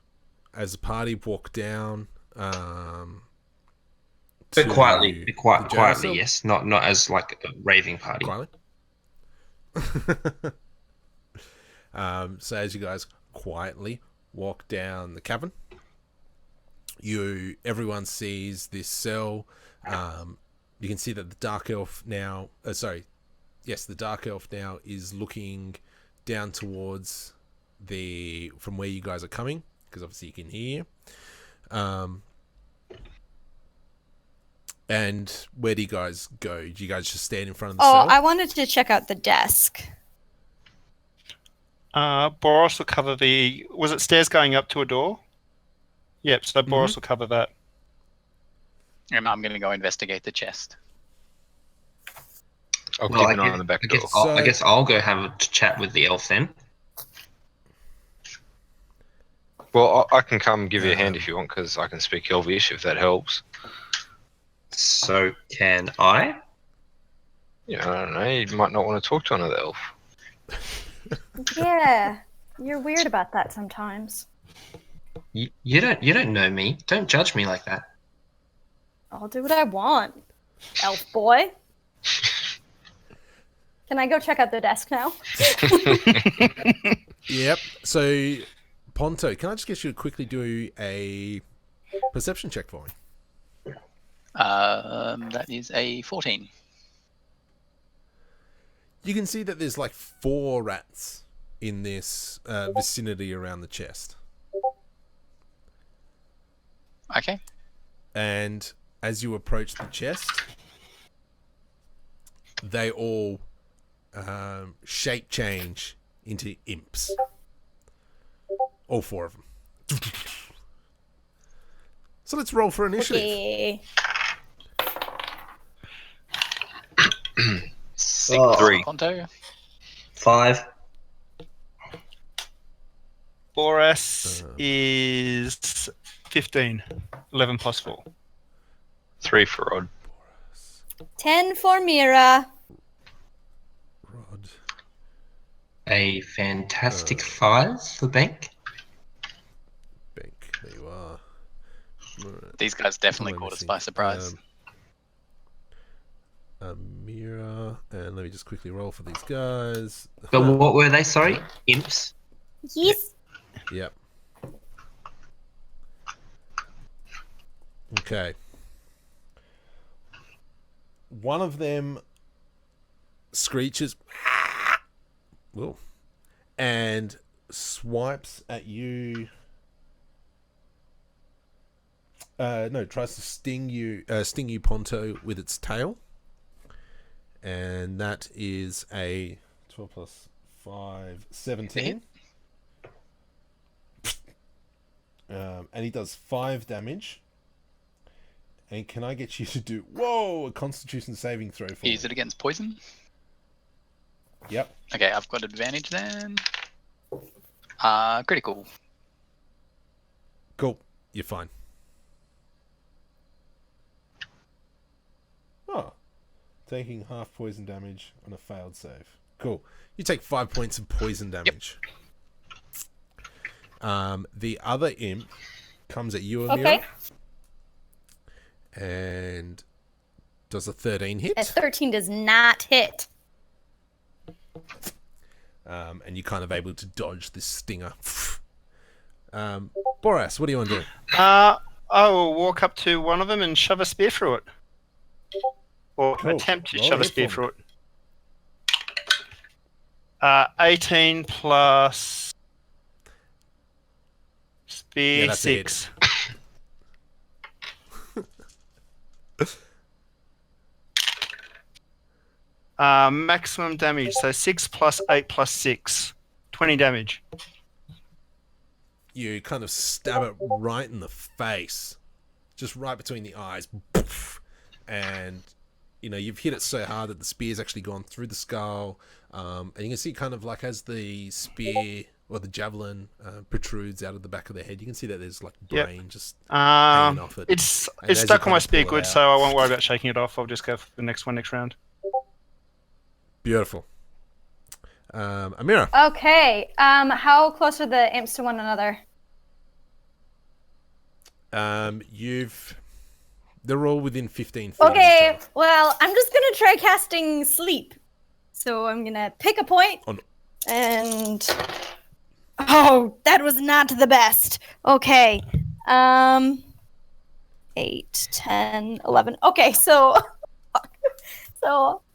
as a party, walk down, But quietly, to be the jail quietly, cell. yes. Not as like a raving party. Quietly. So as you guys quietly walk down the cavern, everyone sees this cell. You can see that the dark elf now. The dark elf now is looking down towards from where you guys are coming, because obviously you can hear. And where do you guys go? Do you guys just stand in front of the cell? I wanted to check out the desk. Boros will cover the... Was it stairs going up to a door? Yep, so Boros will cover that. And I'm going to go investigate the chest. I'll keep an eye on the back door. I guess I'll go have a chat with the elf then. Well, I can come give you a hand if you want, because I can speak Elvish if that helps. So can I? Yeah, I don't know. You might not want to talk to another elf. Yeah, you're weird about that sometimes. You don't know me. Don't judge me like that. I'll do what I want, elf boy. Can I go check out the desk now? Yep. So, Ponto, can I just get you to quickly do a perception check for me? That is a 14. You can see that there's like 4 rats in this vicinity around the chest. Okay. And as you approach the chest, they all shape change into imps. All 4 of them. So let's roll for initiative. Okay. 6 3. Ponto. 5. Boros is 15. 11 plus 4. 3 for Rod. 10 for Mira. Rod. A fantastic 5 for Bank. Bank. There you are. These guys definitely caught us by surprise. Mira, and let me just quickly roll for these guys. But what were they? Sorry, imps. Yes. Yep. Okay. One of them screeches, whoa, and swipes at you. Tries to sting you, Ponto, with its tail. And that is a 12 plus 5, 17. And he does 5 damage. And can I get you to do, a Constitution saving throw for me? Is it against poison? Yep. Okay, I've got advantage then. Critical. Cool. You're fine. Oh. Taking half poison damage on a failed save. Cool. You take 5 points of poison damage. Yep. The other imp comes at you, Amira. Okay. And does a 13 hit. A 13 does not hit. And you're kind of able to dodge this stinger. Boras, what do you want to do? I will walk up to one of them and shove a spear through it. Or attempt to shove a spear through it. 18 plus spear 6. Maximum damage, so 6 plus 8 plus 6. 20 damage. You kind of stab it right in the face. Just right between the eyes. And you've hit it so hard that the spear's actually gone through the skull. And you can see kind of like as the spear or the javelin protrudes out of the back of the head, you can see that there's like brain just hanging off it. It's stuck on my spear good, so I won't worry about shaking it off. I'll just go for the next round. Beautiful. Amira. Okay. How close are the imps to one another? They're all within 15 feet of each Okay. other. Well, I'm just gonna try casting sleep. So I'm gonna pick a point and. Oh, that was not the best. Okay. 8, 10, 11. Okay, so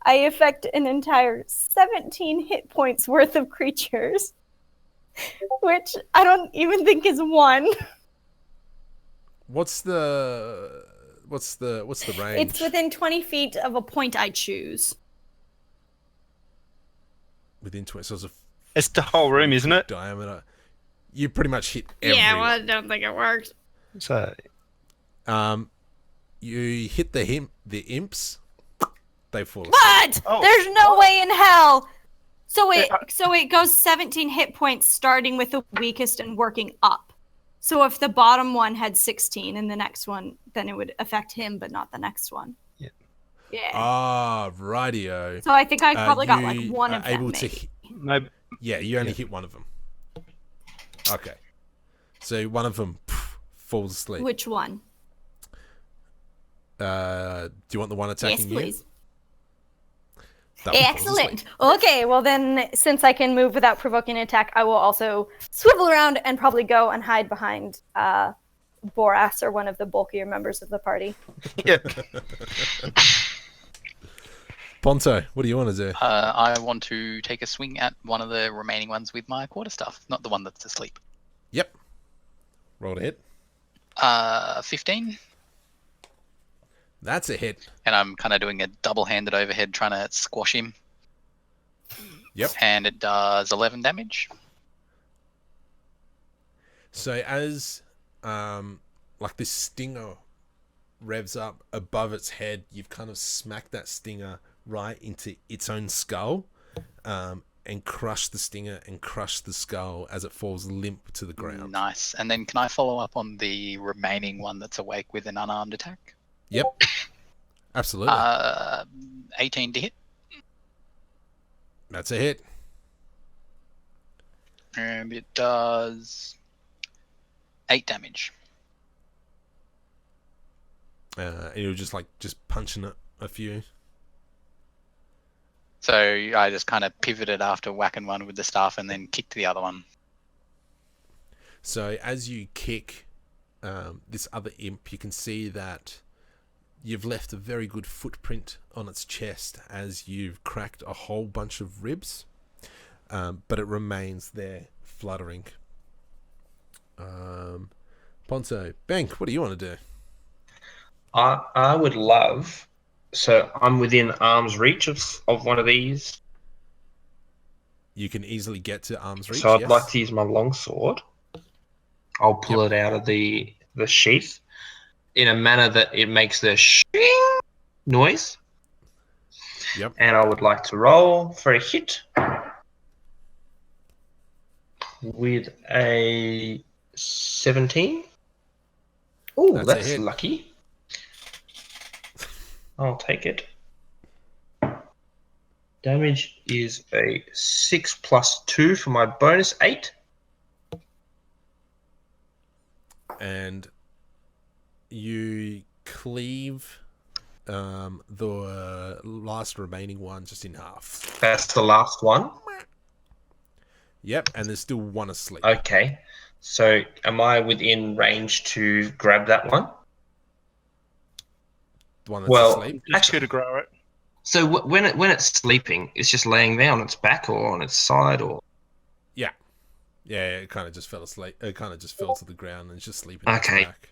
I affect an entire 17 hit points worth of creatures, which I don't even think is one. What's the range? It's within 20 feet of a point I choose. Within 20, so It's the whole room, isn't it? diameter. You pretty much hit everyone. Yeah, well, I don't think it works. So You hit the imps, they fall asleep. But Oh. there's no way in hell. So it goes 17 hit points starting with the weakest and working up. So if the bottom one had 16 and the next one, then it would affect him, but not the next one. Yeah. Yeah. Ah, rightio. So I think I probably got like You one are of them. able Maybe. to no, Yeah, you only hit one of them. Okay. So one of them falls asleep. Which one? Do you want the one attacking Yes, you? please. That one falls Excellent. asleep. Okay, well then, since I can move without provoking an attack, I will also swivel around and probably go and hide behind Boras or one of the bulkier members of the party. yeah. Ponto, what do you want to do? I want to take a swing at one of the remaining ones with my quarterstaff, not the one that's asleep. Yep. Roll to hit. 15, That's a hit. and I'm kind of doing a double-handed overhead trying to squash him. Yep. And it does 11 damage. So as like this stinger revs up above its head, you've kind of smacked that stinger right into its own skull, and crushed the stinger and crushed the skull as it falls limp to the ground. Nice. And then can I follow up on the remaining one that's awake with an unarmed attack? Yep. Absolutely. 18 to hit. That's a hit. And it does 8 damage. And you're just punching it a few. So I just kind of pivoted after whacking one with the staff and then kicked the other one. So as you kick this other imp, you can see that you've left a very good footprint on its chest as you've cracked a whole bunch of ribs, but it remains there fluttering. Ponto, Bank, what do you want to do? I would love. So I'm within arm's reach of one of these. You can easily get to arm's reach. So I'd yes. like to use my longsword. I'll pull it out of the sheath in a manner that it makes the shing noise. Yep. And I would like to roll for a hit with a 17. Oh, That's a that's hit. lucky. I'll take it. Damage is a 6 plus 2 for my bonus 8. And you cleave the last remaining one just in half. That's the last one. Yep, and there's still one asleep. Okay. So am I within range to grab that one? The one that's Well, asleep. Just good to grow it. So when it's sleeping, it's just laying there on its back or on its side, or Yeah, it kind of just fell asleep. It kind of just fell to the ground and it's just sleeping on its Okay. back.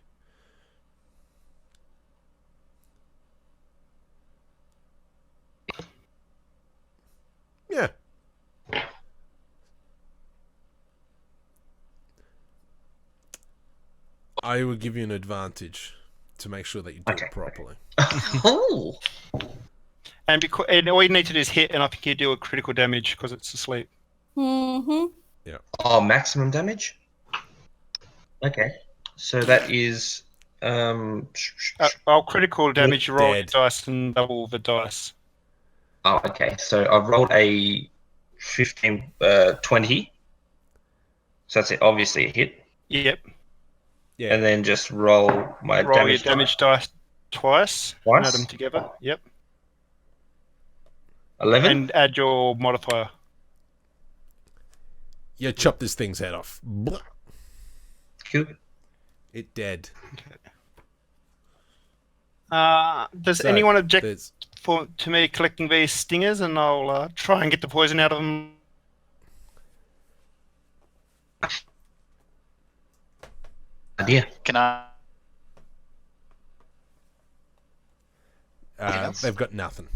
Yeah. I will give you an advantage to make sure that you do Okay. it properly. oh, And all you need to do is hit, and I think you do a critical damage because it's asleep. Mm-hmm. maximum damage. Okay, so that is I'll critical damage. You roll your Dead. dice and double the dice. Oh, okay. So I've rolled a 15, 20. So that's obviously a hit. Yep. Yeah. And then just roll my Roll damage. your damage dice twice. Twice? And add them together. Yep. 11. And add your modifier. You chop this thing's head off. Blah. Cool. It dead. Does So, anyone object there's- to me collecting these stingers, and I'll try and get the poison out of them? Idea. Can I? else? They've got nothing.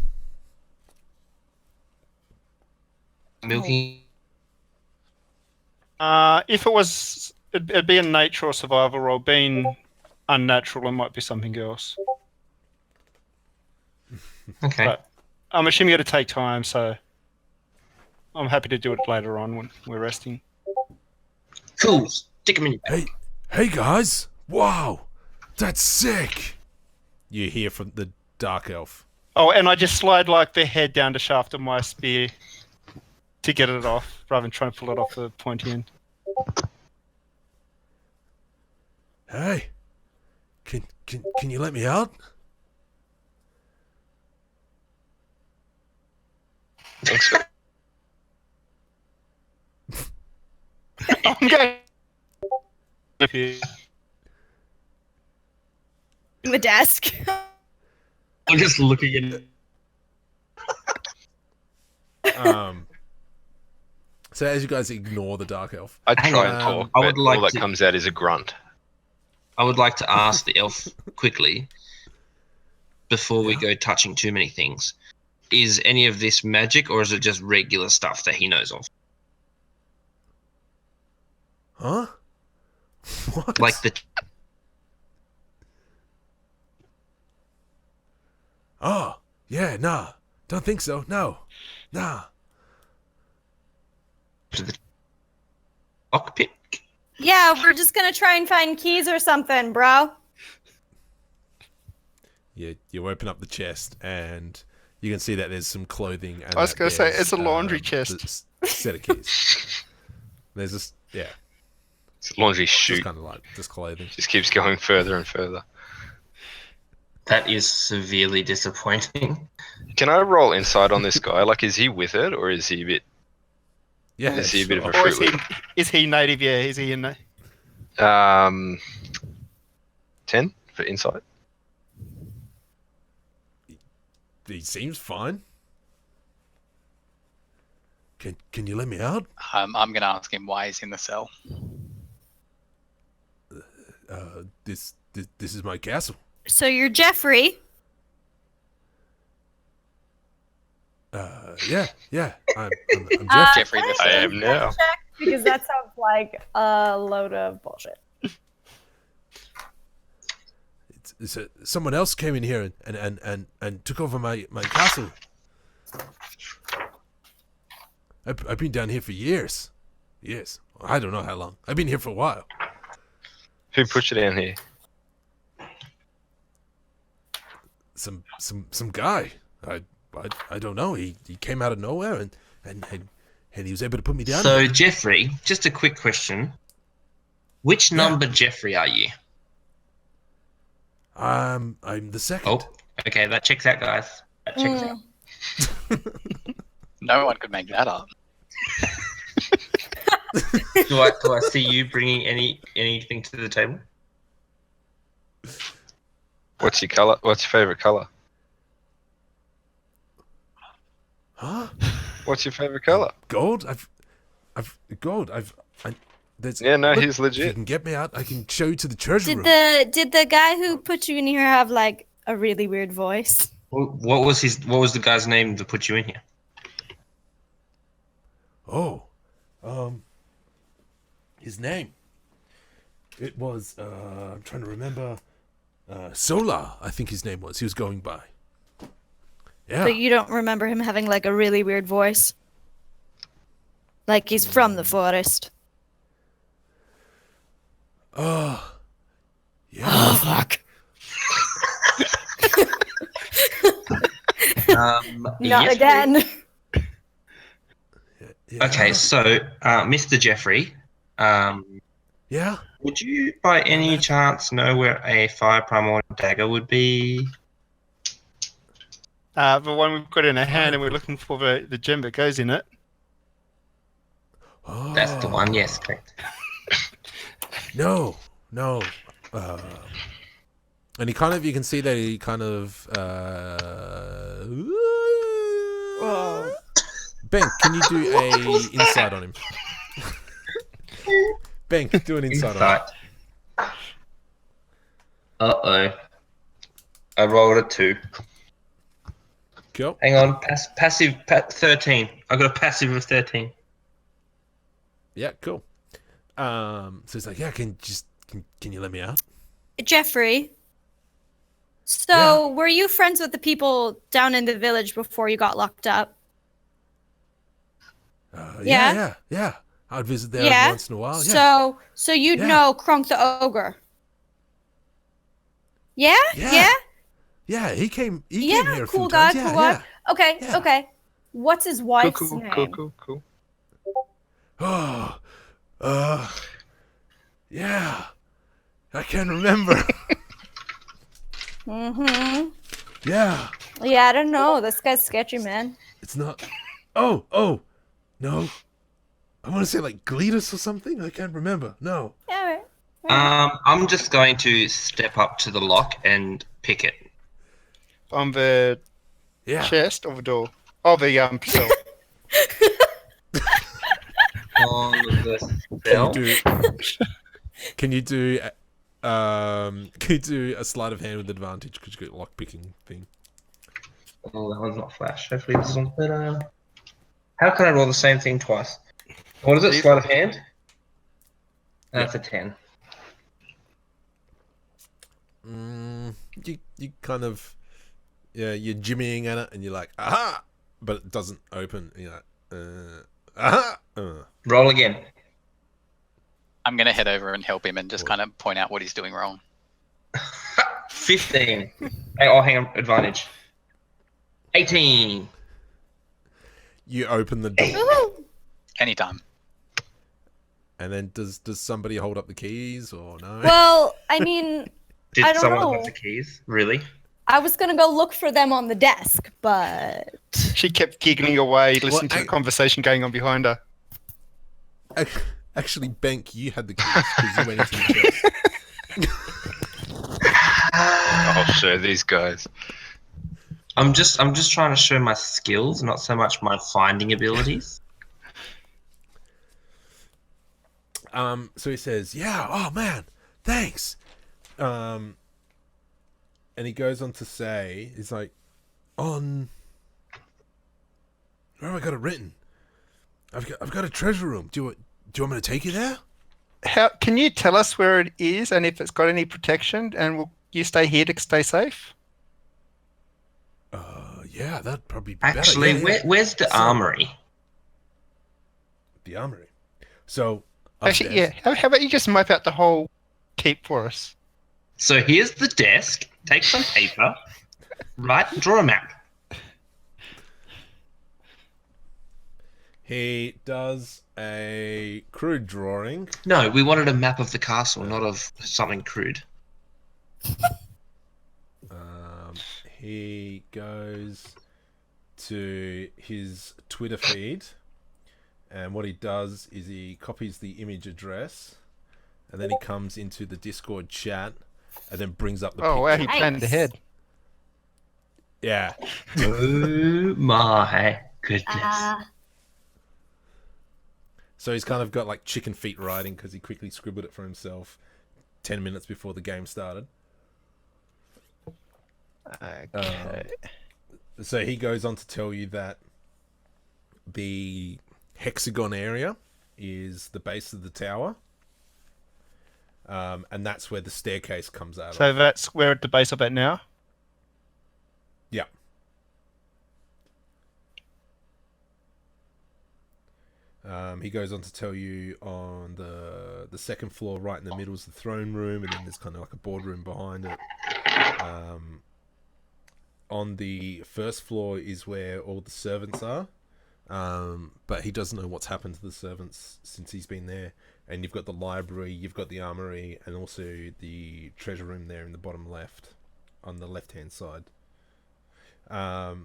Milking. If it was, it'd be a nature or survival roll. Being unnatural, it might be something else. Okay. But I'm assuming it'll take time, so I'm happy to do it later on when we're resting. Cool. Stick them in your bag. Hey guys! Wow, that's sick. You hear from the dark elf. Oh, and I just slide like the head down the shaft of my spear to get it off, rather than trying to pull it off the pointy end. Hey, can you let me out? Thanks for I'm going. The desk. I'm just looking at it. So as you guys ignore the dark elf, I Hang try on, and talk, I but would like all that to- comes out is a grunt. I would like to ask the elf quickly, before we go touching too many things. Is any of this magic, or is it just regular stuff that he knows of? huh? What? Like the Oh, yeah, nah. Don't think so. No. Nah. cockpit? Yeah, we're just gonna try and find keys or something, bro. You open up the chest and you can see that there's some clothing. And I was that gonna say, there's, it's a laundry the chest. set of keys. There's this, yeah, It's a laundry just chute. kind of like just clothing. Just keeps going further and further. That is severely disappointing. Can I roll insight on this guy? Like, is he with it, or is he a bit? Yeah, Is he a bit of a Or fruit? is he native? Yeah, is he in there? 10 for insight. He seems fine. Can you let me out? I'm going to ask him why he's in the cell. This is my castle. So you're Jeffrey. Yeah. I'm Jeff. Jeffrey the I third. am now. Check, because that sounds like a load of bullshit. Someone else came in here and took over my castle. I've been down here for years. Yes, I don't know how long. I've been here for a while. Who put you down here? Some guy. I don't know. He came out of nowhere and he was able to put me down. So, Jeffrey, just a quick question. Which number Jeffrey are you? I'm the second. Oh, okay, that checks out, guys. That checks out. No one could make that up. Do I see you bringing anything to the table? What's your color? What's your favorite color? Huh? What's your favorite color? Gold? There's, Yeah, no, look, he's if you legit. can get me out, I can show you to the treasure room. Did the guy who put you in here have like a really weird voice? What was the guy's name that put you in here? Oh, his name. It was I'm trying to remember. Solar, I think his name was. He was going by. Yeah. But you don't remember him having like a really weird voice? Like he's from the forest. Yeah. Oh fuck. Not yes, again. Yeah. Okay, so Mr. Jeffrey, Yeah. would you by any chance know where a fire primordial dagger would be? The one we've got in our hand, and we're looking for the gem that goes in it. Oh. That's the one. Yes, correct. No. And you can see that he kind of. Ben, can you do a insight on him? Ben, do an insight on him. Uh-oh. I rolled a 2. Cool. Hang on. Passive 13. I got a passive of 13. Yeah, cool. So he's like, yeah, can you let me out? Jeffrey. So, were you friends with the people down in the village before you got locked up? Yeah. I'd visit there every once in a while. Yeah. So you'd know Kronk the ogre. Yeah. Yeah, he came here a cool few guy, times. cool guy. Okay. What's his wife's name? Cool. Oh, yeah. I can remember. Mm-hmm. Yeah. Yeah, I don't know. This guy's sketchy, man. It's not. Oh, no. I want to say like Gletus or something. I can't remember. No. Yeah, right. I'm just going to step up to the lock and pick it. On the chest or the door? Oh, the cell. On the cell. Can you do a sleight of hand with advantage because you got lock picking thing? Oh, that one's not flash. Hopefully this one's better. How can I roll the same thing twice? What is it? Sleight of hand? That's a 10. You kind of you're jimmying at it and you're like aha, but it doesn't open. And you're like aha. Roll again. I'm gonna head over and help him and just kind of point out what he's doing wrong. 15. Hang on, advantage. 18. You open the door. Anytime. And then does somebody hold up the keys or no? Well, I mean, Did I don't someone know. have the keys? Really? I was gonna go look for them on the desk, but She kept giggling away, listening to the conversation going on behind her. Actually, Benk, you had the keys because you went into the chest. I'll show these guys. I'm just trying to show my skills, not so much my finding abilities. So he says, "Yeah, oh man, thanks." And he goes on to say, "He's like, where have I got it written? I've got a treasure room. Do you want me to take you there?" How can you tell us where it is and if it's got any protection? And will you stay here to stay safe? Yeah, that'd probably be Actually, better. Yeah. where's the armory? The armory. So Actually, yeah. How about you just map out the whole keep for us? So here's the desk. Take some paper. Draw a map. He does a crude drawing. No, we wanted a map of the castle, not of something crude. He goes to his Twitter feed, and what he does is he copies the image address, and then he comes into the Discord chat, and then brings up the Oh, wow, picture. he planned ahead. Yeah. Oh my goodness. So he's kind of got like chicken feet writing because he quickly scribbled it for himself 10 minutes before the game started. Okay. So he goes on to tell you that the hexagon area is the base of the tower, and that's where the staircase comes out So of. that's where at the base of it now? Yeah. He goes on to tell you on the second floor, right in the middle, is the throne room, and then there's kind of like a boardroom behind it. On the first floor is where all the servants are. But he doesn't know what's happened to the servants since he's been there. And you've got the library, you've got the armory, and also the treasure room there in the bottom left, on the left-hand side. Up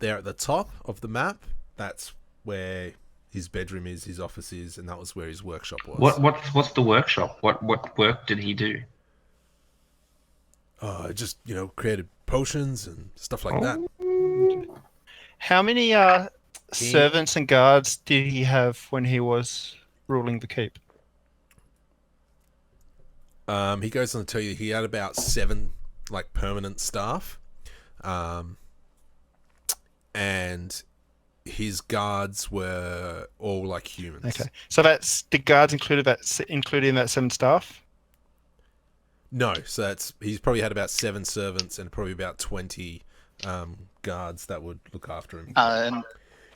there at the top of the map, that's where his bedroom is, his office is, and that was where his workshop was. What's the workshop? What work did he do? Just, created potions and stuff like that. How many servants and guards did he have when he was ruling the keep? He goes on to tell you he had about 7 permanent staff, and his guards were all humans. Okay, so that's the guards including that 7 staff. No, so he's probably had about 7 servants and probably about 20 guards that would look after him.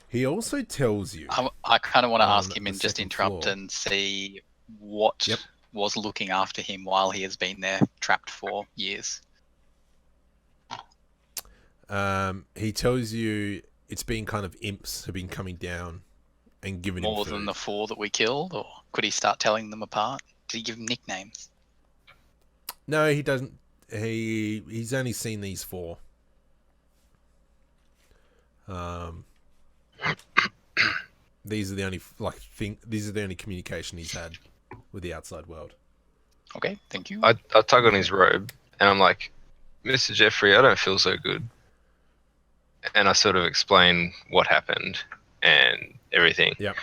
He also tells you. I kind of want to ask him and just second interrupt floor. and see what was looking after him while he has been there trapped for years. He tells you it's been kind of imps have been coming down and giving him More food. than the 4 that we killed, or could he start telling them apart? Did he give them nicknames? No, he doesn't. He's only seen these 4. These are the only These are the only communication he's had with the outside world. Okay, thank you. I tug on his robe and I'm like, Mr. Jeffrey, I don't feel so good. And I sort of explain what happened and everything. Yep.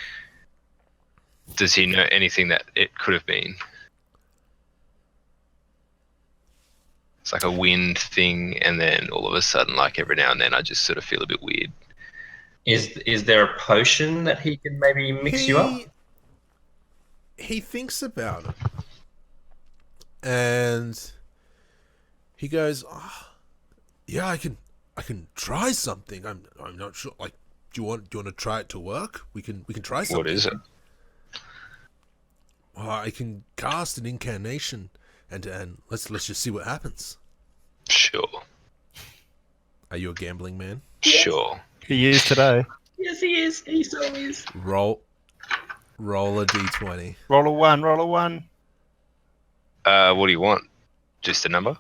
Does he know anything that it could have been? It's like a wind thing, and then all of a sudden, every now and then, I just sort of feel a bit weird. Is there a potion that he can maybe mix you up? He thinks about it, and he goes, "Yeah, I can try something. I'm not sure. Do you want to try it to work? We can try something. What is it? Well, I can cast an incantation, and let's just see what happens." Sure. Are you a gambling man? Sure. He is today. Yes, he is. He so is. Roll a d20. Roll a 1. Roll a 1. What do you want? Just a number?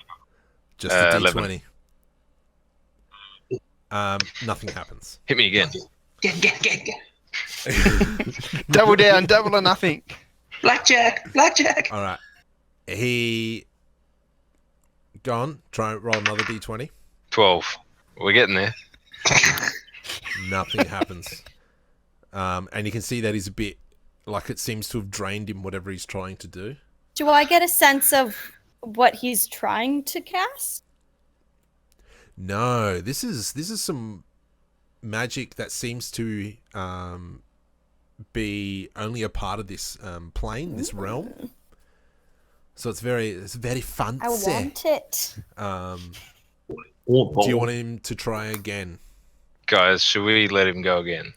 Just a 11. d20. Nothing happens. Hit me again. Get. Double down. Double or nothing. Blackjack. All right. He gone. Try and roll another d20. 12. We're getting there. Nothing happens. And you can see that he's a bit it seems to have drained him whatever he's trying to do. Do I get a sense of what he's trying to cast? No, this is some magic that seems to be only a part of this plane, this realm. So it's very fancy. I want it. Do you want him to try again? Guys, should we let him go again?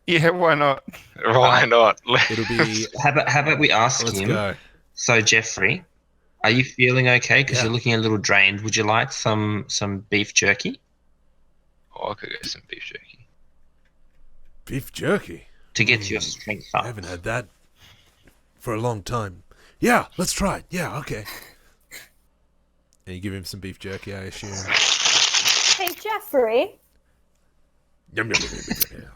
Yeah, why not? Why not? It'll be. How about we ask Let's him? go. So Jeffrey, are you feeling okay? Because Yeah. you're looking a little drained. Would you like some beef jerky Oh, I could get some beef jerky. Beef jerky. to get your strength I up? haven't had that for a long time. Yeah, let's try it. Yeah, okay. And you give him some beef jerky, I assume. Hey, Jeffrey. Yum, yum, yum, yum, yum, yum.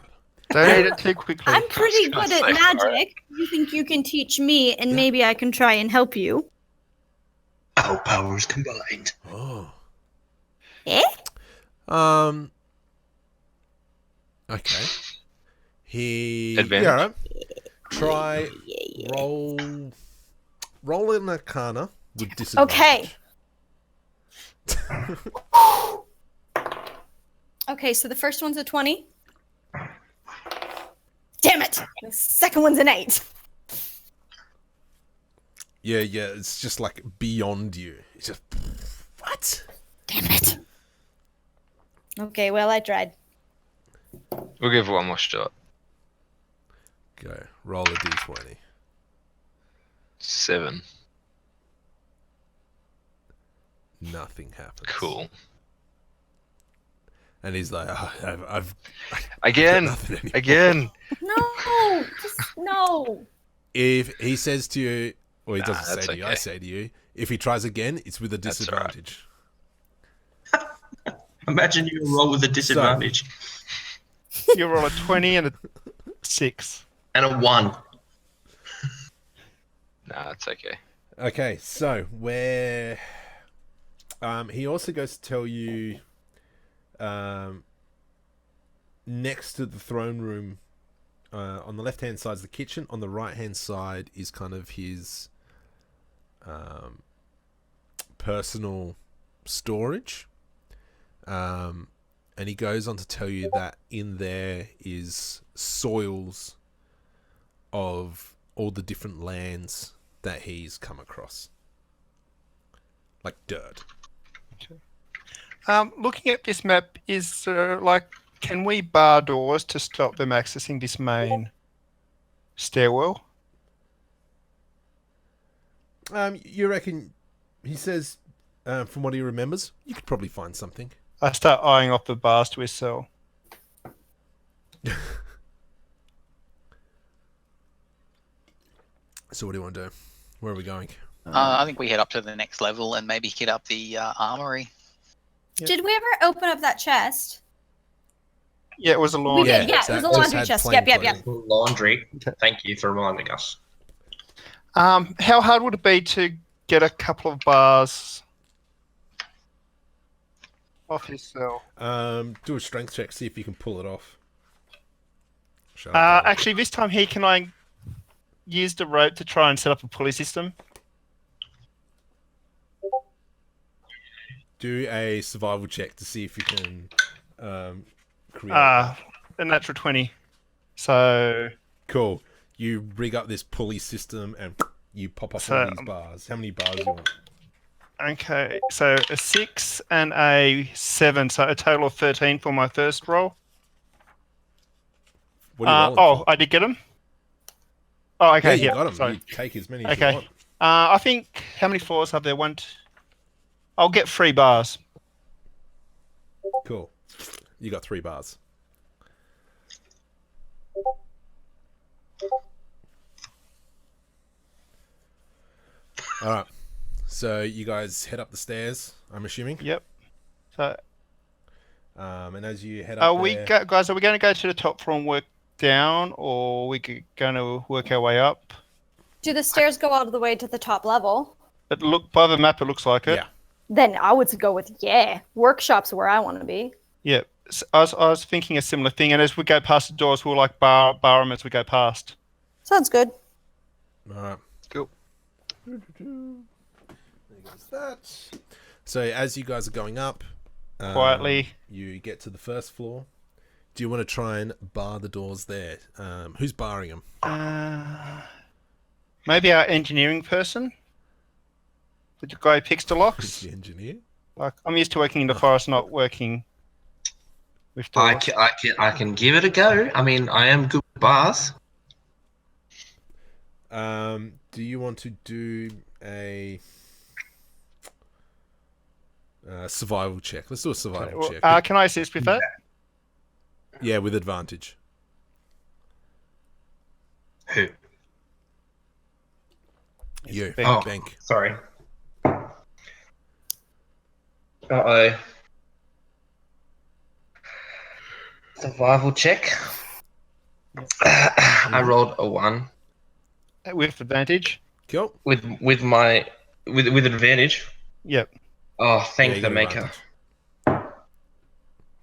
Don't eat it too quickly. I'm pretty good at Alright. magic. You think you can teach me, and maybe I can try and help you? Our powers combined. Oh. Eh? Okay. He. Advantage? Yeah, all right. Try roll an arcana with disadvantage. Okay. Okay, so the first one's a 20. Damn it! The second one's an 8. Yeah, it's just beyond you. It's just what? Damn it. Okay, well, I tried. We'll give it one more shot. Go. Roll a d20. 7. Nothing happens. Cool. And he's like, I've Again, got nothing anymore. again. No, just no. If he says to you, or he Nah, doesn't say that's to you, I okay. say to you, if he tries again, it's with a That's all right. disadvantage. Imagine you roll with a disadvantage. You roll a 20 and a 6. And a 1. Nah, it's okay. Okay, so where he also goes to tell you next to the throne room, on the left hand side is the kitchen, on the right hand side is kind of his personal storage. And he goes on to tell you that in there is soils of all the different lands that he's come across. Like dirt. Looking at this map, is can we bar doors to stop them accessing this main stairwell? You reckon, he says, from what he remembers, you could probably find something. I start eyeing off the bars to his cell. So what do you want to do? Where are we going? I think we head up to the next level and maybe hit up the armory. Yep. Did we ever open up that chest? Yeah, it was a We laundry. did, yeah, it was a laundry had chest. plain Yep. clothing. Laundry. Thank you for reminding us. How hard would it be to get a couple of bars off his cell? Do a strength check, see if you can pull it off. Actually, this time here, can I use the rope to try and set up a pulley system? Do a survival check to see if you can create. A natural 20. So, Cool. You rig up this pulley system and you pop off one of these bars. How many bars do you want? okay, so a 6 and a 7, so a total of 13 for my first roll. What are you rolling for? I did get them. Oh, okay, yeah, you got them. Sorry. You take as many as Okay. you want. I think, how many floors have there? I'll get 3 bars. Cool. You got 3 bars. All right. So you guys head up the stairs, I'm assuming. Yep. So, And as you head are up we there, guys? Are we going to go to the top floor and work down, or are we going to work our way up? Do the stairs go all the way to the top level? But look, by the map, it looks like it. yeah. Then I would go with workshops where I want to be. Yeah. So I was thinking a similar thing, and as we go past the doors, we'll bar them as we go past. Sounds good. All right. Cool. There goes that. So as you guys are going up, Quietly. you get to the first floor. Do you want to try and bar the doors there? Who's barring them? Maybe our engineering person, the guy who picks the Who's locks. the engineer? Like, I'm used to working in the forest, not working with doors. I can give it a go. I mean, I am good with bars. Do you want to do a survival check? Let's do a survival check. Can I assist with that? Yeah, with advantage. Who? You. Bank. Bank. Sorry. Uh-oh. Survival check. I rolled a 1 With advantage? Cool. with advantage. Yep. Oh, Yeah, thank you the get maker. advantage.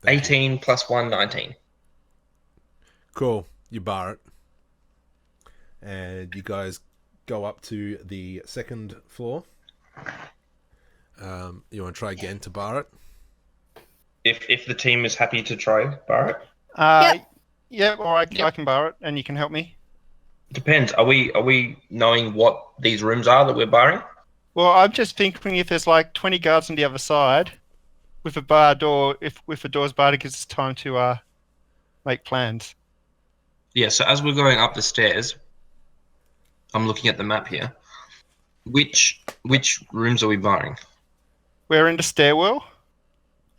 Thank you. 18 plus 1, 19. Cool. You bar it. And you guys go up to the second floor. You want to try again to bar it? If the team is happy to try bar it. Yep. Yeah, or I can bar it, and you can help me. Depends. Are we knowing what these rooms are that we're barring? Well, I'm just thinking if there's like 20 guards on the other side, with a bar door, if the door's barred, it gives us time to make plans. Yeah, so as we're going up the stairs, I'm looking at the map here. Which rooms are we barring? We're in the stairwell.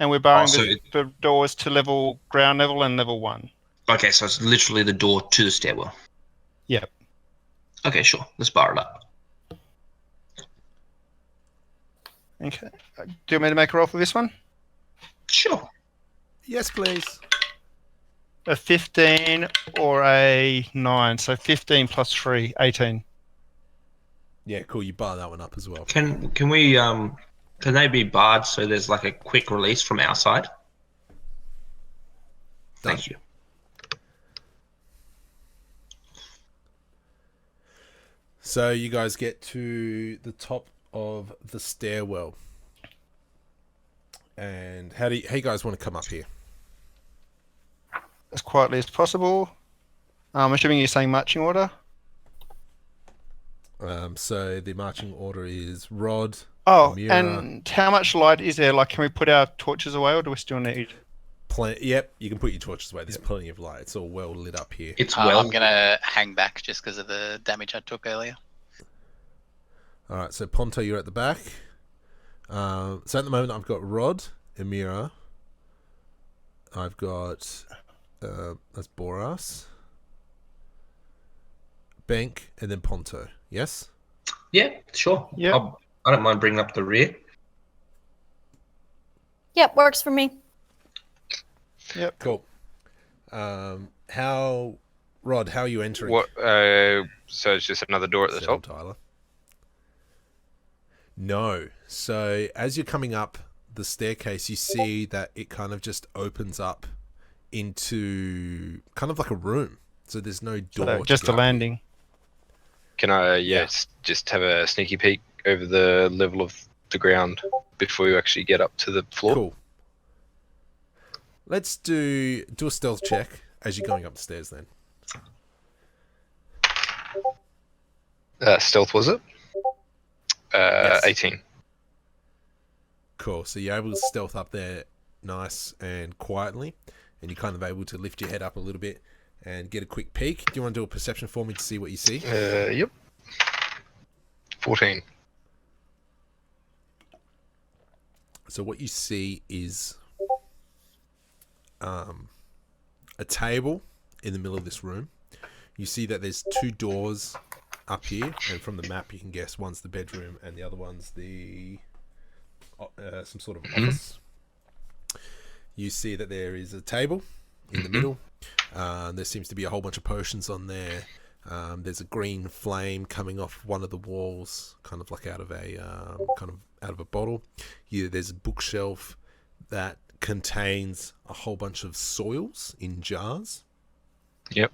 And we're barring so the doors to ground level and level 1. Okay, so it's literally the door to the stairwell. Yep. Okay, sure. Let's bar it up. Okay. Do you want me to make a roll for this one? Sure. Yes, please. A 15 or a 9. So 15 plus 3, 18. Yeah, cool. You bar that one up as well. Can we can they be barred so there's like a quick release from our side? Thank you. So you guys get to the top of the stairwell. And how you guys want to come up here? As quietly as possible. I'm assuming you're saying marching order. So the marching order is Rod. Oh, Amira. And how much light is there? Like, can we put our torches away, or do we still need? Yep, you can put your torches away. There's plenty of light. It's all well lit up here. It's I'm gonna hang back just because of the damage I took earlier. All right, so Ponto, you're at the back. So at the moment, I've got Rod, Amira. I've got that's Boras, Bank, and then Ponto. Yes. Yeah, sure. Yeah. I don't mind bringing up the rear. Yep, works for me. Yep. Cool. Rod, how are you entering? What? So it's just another door at the Settle, top. Tyler. No. So as you're coming up the staircase, you see that it kind of just opens up into kind of like a room. So there's no door. So to just get a up. landing. Can I? Yeah. Just have a sneaky peek over the level of the ground before you actually get up to the floor. Cool. Let's do a stealth check as you're going up the stairs then. Stealth was it? Yes. 18. Cool. So you're able to stealth up there nice and quietly, and you're kind of able to lift your head up a little bit and get a quick peek. Do you want to do a perception for me to see what you see? Yep. 14. So what you see is a table in the middle of this room. You see that there's 2 doors up here, and from the map you can guess one's the bedroom and the other one's the some sort of office. You see that there is a table in the middle. There seems to be a whole bunch of potions on there. There's a green flame coming off one of the walls, kind of like out of a bottle. There's a bookshelf that contains a whole bunch of soils in jars. Yep.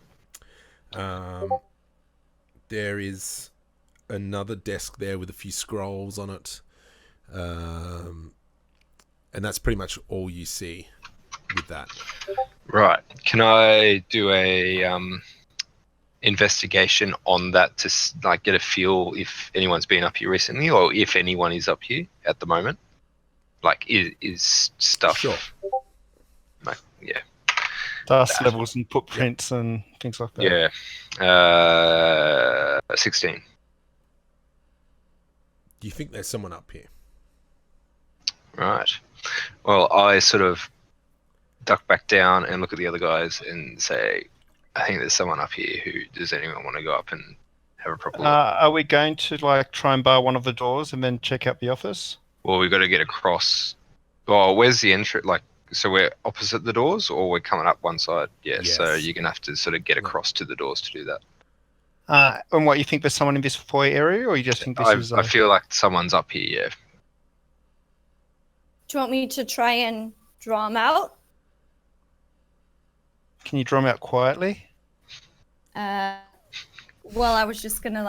There is another desk there with a few scrolls on it. And that's pretty much all you see with that. Right. Can I do a investigation on that to get a feel if anyone's been up here recently, or if anyone is up here at the moment? Like, is stuff? Sure. Yeah. Dust levels and footprints and things like that. Yeah. 16. Do you think there's someone up here? Right. Well, I sort of duck back down and look at the other guys and say, I think there's someone up here. Does anyone want to go up and have a proper look? Are we going to try and bar one of the doors and then check out the office? Well, we've got to get across. Well, where's the entry? So we're opposite the doors, or we're coming up one side? Yeah. Yes. So you're gonna have to sort of get across to the doors to do that. And what, you think there's someone in this foyer area, or you just think this is? I feel like someone's up here. Yeah. Do you want me to try and draw him out? Can you draw them out quietly? Well, I was just gonna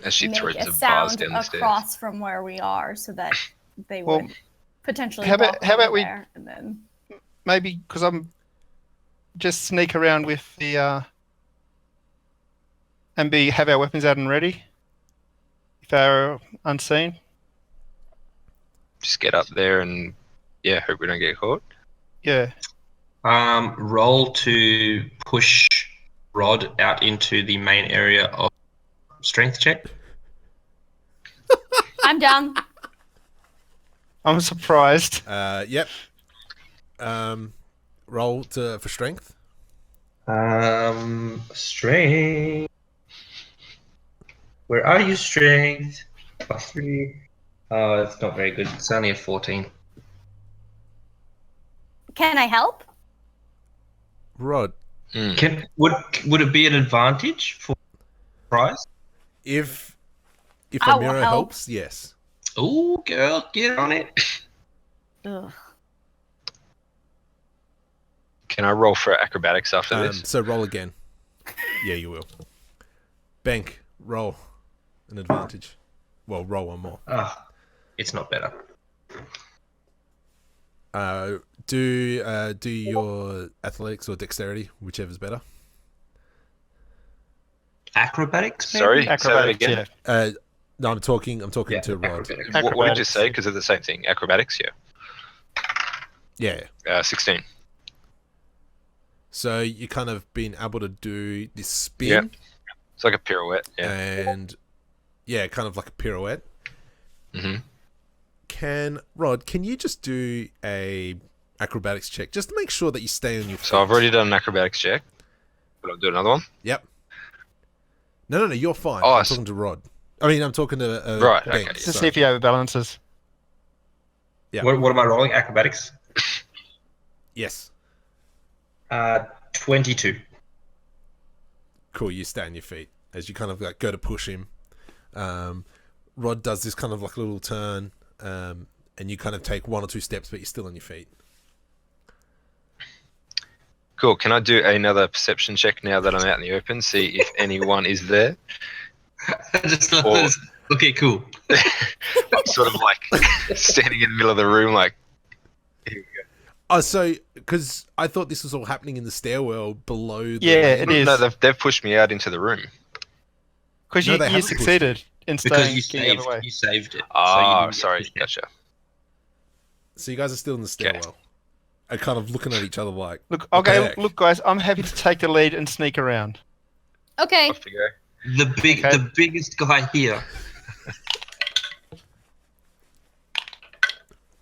As she make throws a the bars sound down the stairs. across from where we are, so that they would potentially. how about walk over we- there and then Maybe because I'm just sneak around with the and have our weapons out and ready if they're unseen. Just get up there and hope we don't get caught. Yeah. Roll to push Rod out into the main area of strength check. I'm down. I'm surprised. Yep. Roll for strength. Strength. Where are you, strength? +3. Oh, it's not very good. It's only a 14. Can I help? Rod, Would it be an advantage for prize? if I a will mirror help. helps, yes. Oh, girl, get on it. Ugh. Can I roll for acrobatics after this? So roll again. Yeah, you will. Bank, roll an advantage. Well, roll one more. It's not better. Do your athletics or dexterity, whichever's better. Acrobatics? Maybe? Sorry, say that Acrobatics, again. yeah. No, I'm talking Yeah, to Rod. acrobatics. What did you Acrobatics, say? yeah. Because they're the same thing. Acrobatics, Yeah. yeah. 16. So you kind of been able to do this spin. Yep. It's like a pirouette. Yeah. And yeah, kind of like a pirouette. hmm Rod, can you just do a acrobatics check just to make sure that you stay on your feet? So I've already done an acrobatics check. But I'll do another one. Yep. No, you're fine. Oh, I'm talking to Rod. I mean, I'm talking to Right, Ben, okay. To see sorry. if he overbalances. Yeah. What am I rolling? Acrobatics? Yes. 22. Cool, you stay on your feet as you kind of like go to push him. Rod does this kind of like little turn, and you kind of take 1 or 2 steps, but you're still on your feet. Cool. Can I do another perception check now that I'm out in the open? See if anyone is there. Okay, cool. Sort of like standing in the middle of the room, like. Here we go. Oh, so because I thought this was all happening in the stairwell below. Yeah, it is. No, they've pushed me out into the room. Because No, they you haven't pushed succeeded in Because staying the other way. you saved it. Oh, you sorry. didn't get Gotcha. So you guys are still in the stairwell, and kind of looking at each other like. Look, what the okay, heck? look, guys, I'm happy to take the lead and sneak around. Okay. Off to go. The biggest guy here.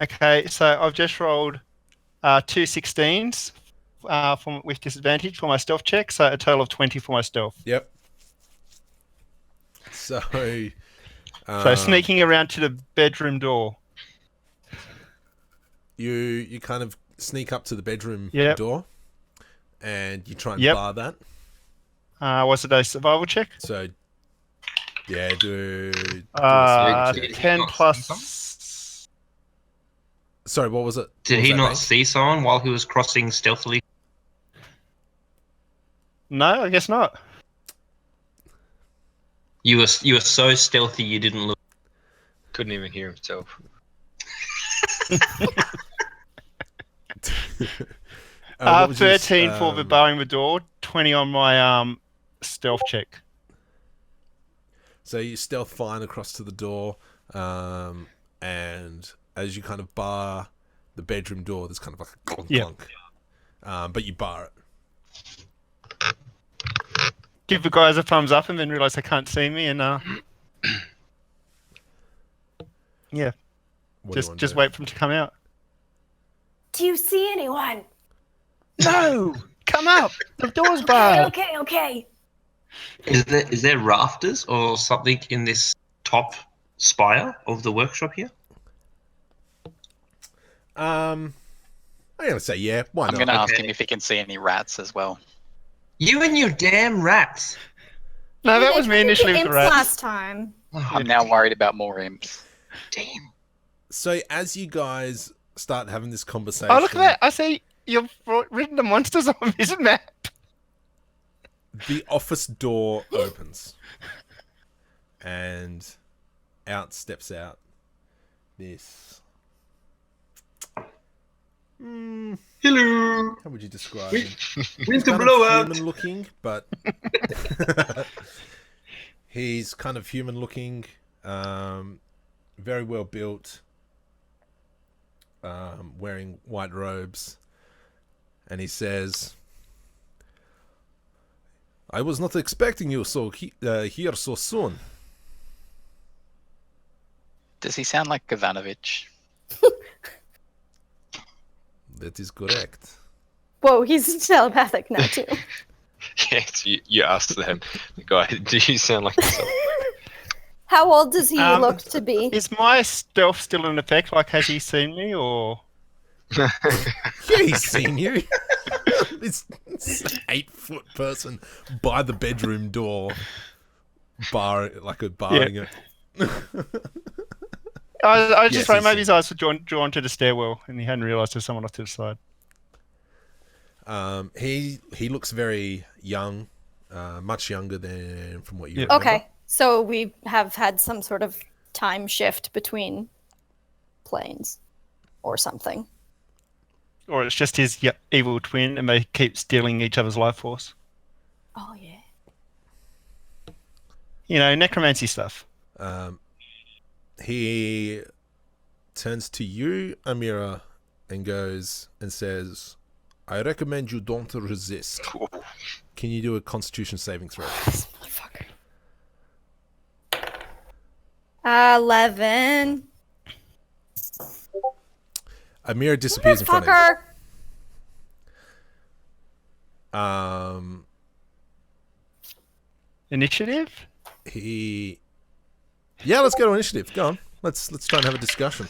Okay, so I've just rolled 2 16s with disadvantage for my stealth check, so a total of 20 for my stealth. Yep. So. So sneaking around to the bedroom door. You kind of sneak up to the bedroom Yep. door, and you try and Yep. bar that. Was it a survival check? So, yeah, do a Uh, survival check. 10 plus. Sorry, what was it? Did What was he that, not Bank? see someone while he was crossing stealthily? No, I guess not. You were so stealthy you didn't look. Couldn't even hear himself. What was yours? 13 for the barring the door, 20 on my stealth check. So you stealth fine across to the door, and as you kind of bar the bedroom door, there's kind of like a clunk Yeah. clunk. But you bar it. Give the guys a thumbs up and then realize they can't see me, and yeah, What do you want to just do? wait for them to come out. Do you see anyone? No, come up. The door's barred. Okay. Is there rafters or something in this top spire of the workshop here? I'm gonna say yeah. Why I'm not? going to ask Okay. him if he can see any rats as well. You and your damn rats. No, that was me They initially with imps the rats. last time. I'm now worried about more imps. Damn. So as you guys start having this conversation, Oh, look at that! I see you've written the monsters on this map. the office door opens, and steps out this. Hello. How would you describe him? Winter Kind of blowout. human looking, but he's kind of human looking, very well built, wearing white robes, and he says, "I was not expecting you here so soon." Does he sound like Gavanovich? That is correct. Whoa, he's telepathic now too. Yes, you asked them, the guy, do you sound like yourself? How old does he look to be? Is my stealth still in effect? Like, has he seen me or? Yeah, he's seen you. This 8-foot person by the bedroom door, barring it. I was Yes, just thought he's maybe seen his eyes were drawn to the stairwell, and he hadn't realised there's someone off to the side. He looks very young, much younger than from what you Yeah. remember. Okay, so we have had some sort of time shift between planes or something. Or it's just his evil twin, and they keep stealing each other's life force. Oh yeah. You know, necromancy stuff. He turns to you, Amira, and goes and says, I recommend you don't resist. Can you do a Constitution saving throw? This motherfucker. 11. Amira disappears in front of Motherfucker. you. Initiative? Yeah, let's go to initiative. Go on. Let's try and have a discussion.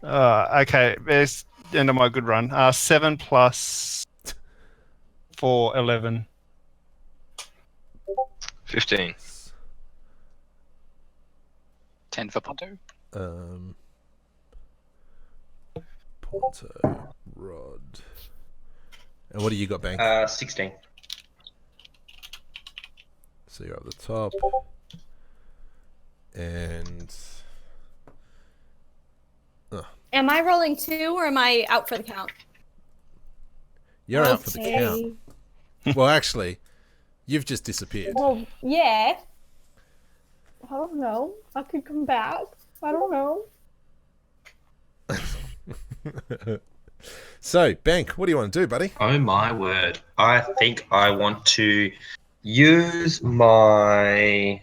Okay, there's the end of my good run. 7 plus 4, 11. 15. 10 for Ponto. Ponto, Rod. And what do you got, Bank? 16. So you're up the top. And... Am I rolling 2 or am I out for the count? You're out for the count. Well, actually, you've just disappeared. Well, yeah. I don't know. I could come back. I don't know. So, Bank, what do you want to do, buddy? Oh my word. I think I want to use my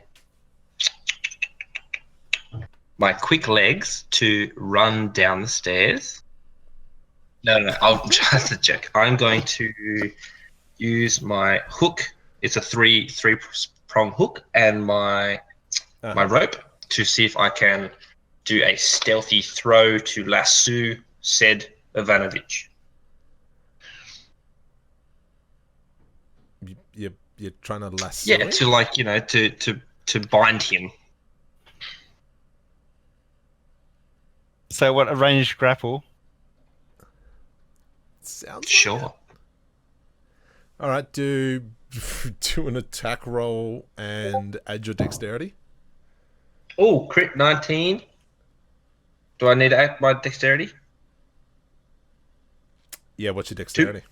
quick legs to run down the stairs. No, I'll just a check. I'm going to use my hook. It's a three prong hook and my rope to see if I can do a stealthy throw to lasso said Ivanovich. You're trying to lasso Yeah, it? to bind him. So what, a ranged grapple? Sounds Sure. like it. All right, do an attack roll and add your dexterity. Oh, crit 19. Do I need to add my dexterity? Yeah, what's your dexterity? 2.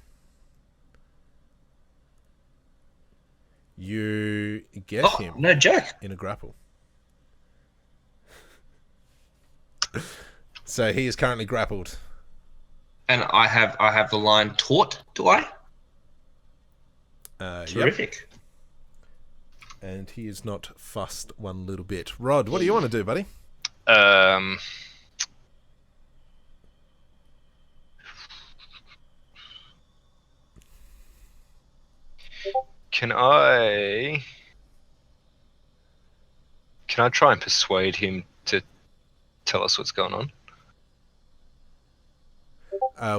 You get him No joke. in a grapple. So he is currently grappled. And I have the line taut, do I? Yep. Terrific. And he is not fussed one little bit. Rod, what do you want to do, buddy? Can I try and persuade him to tell us what's going on?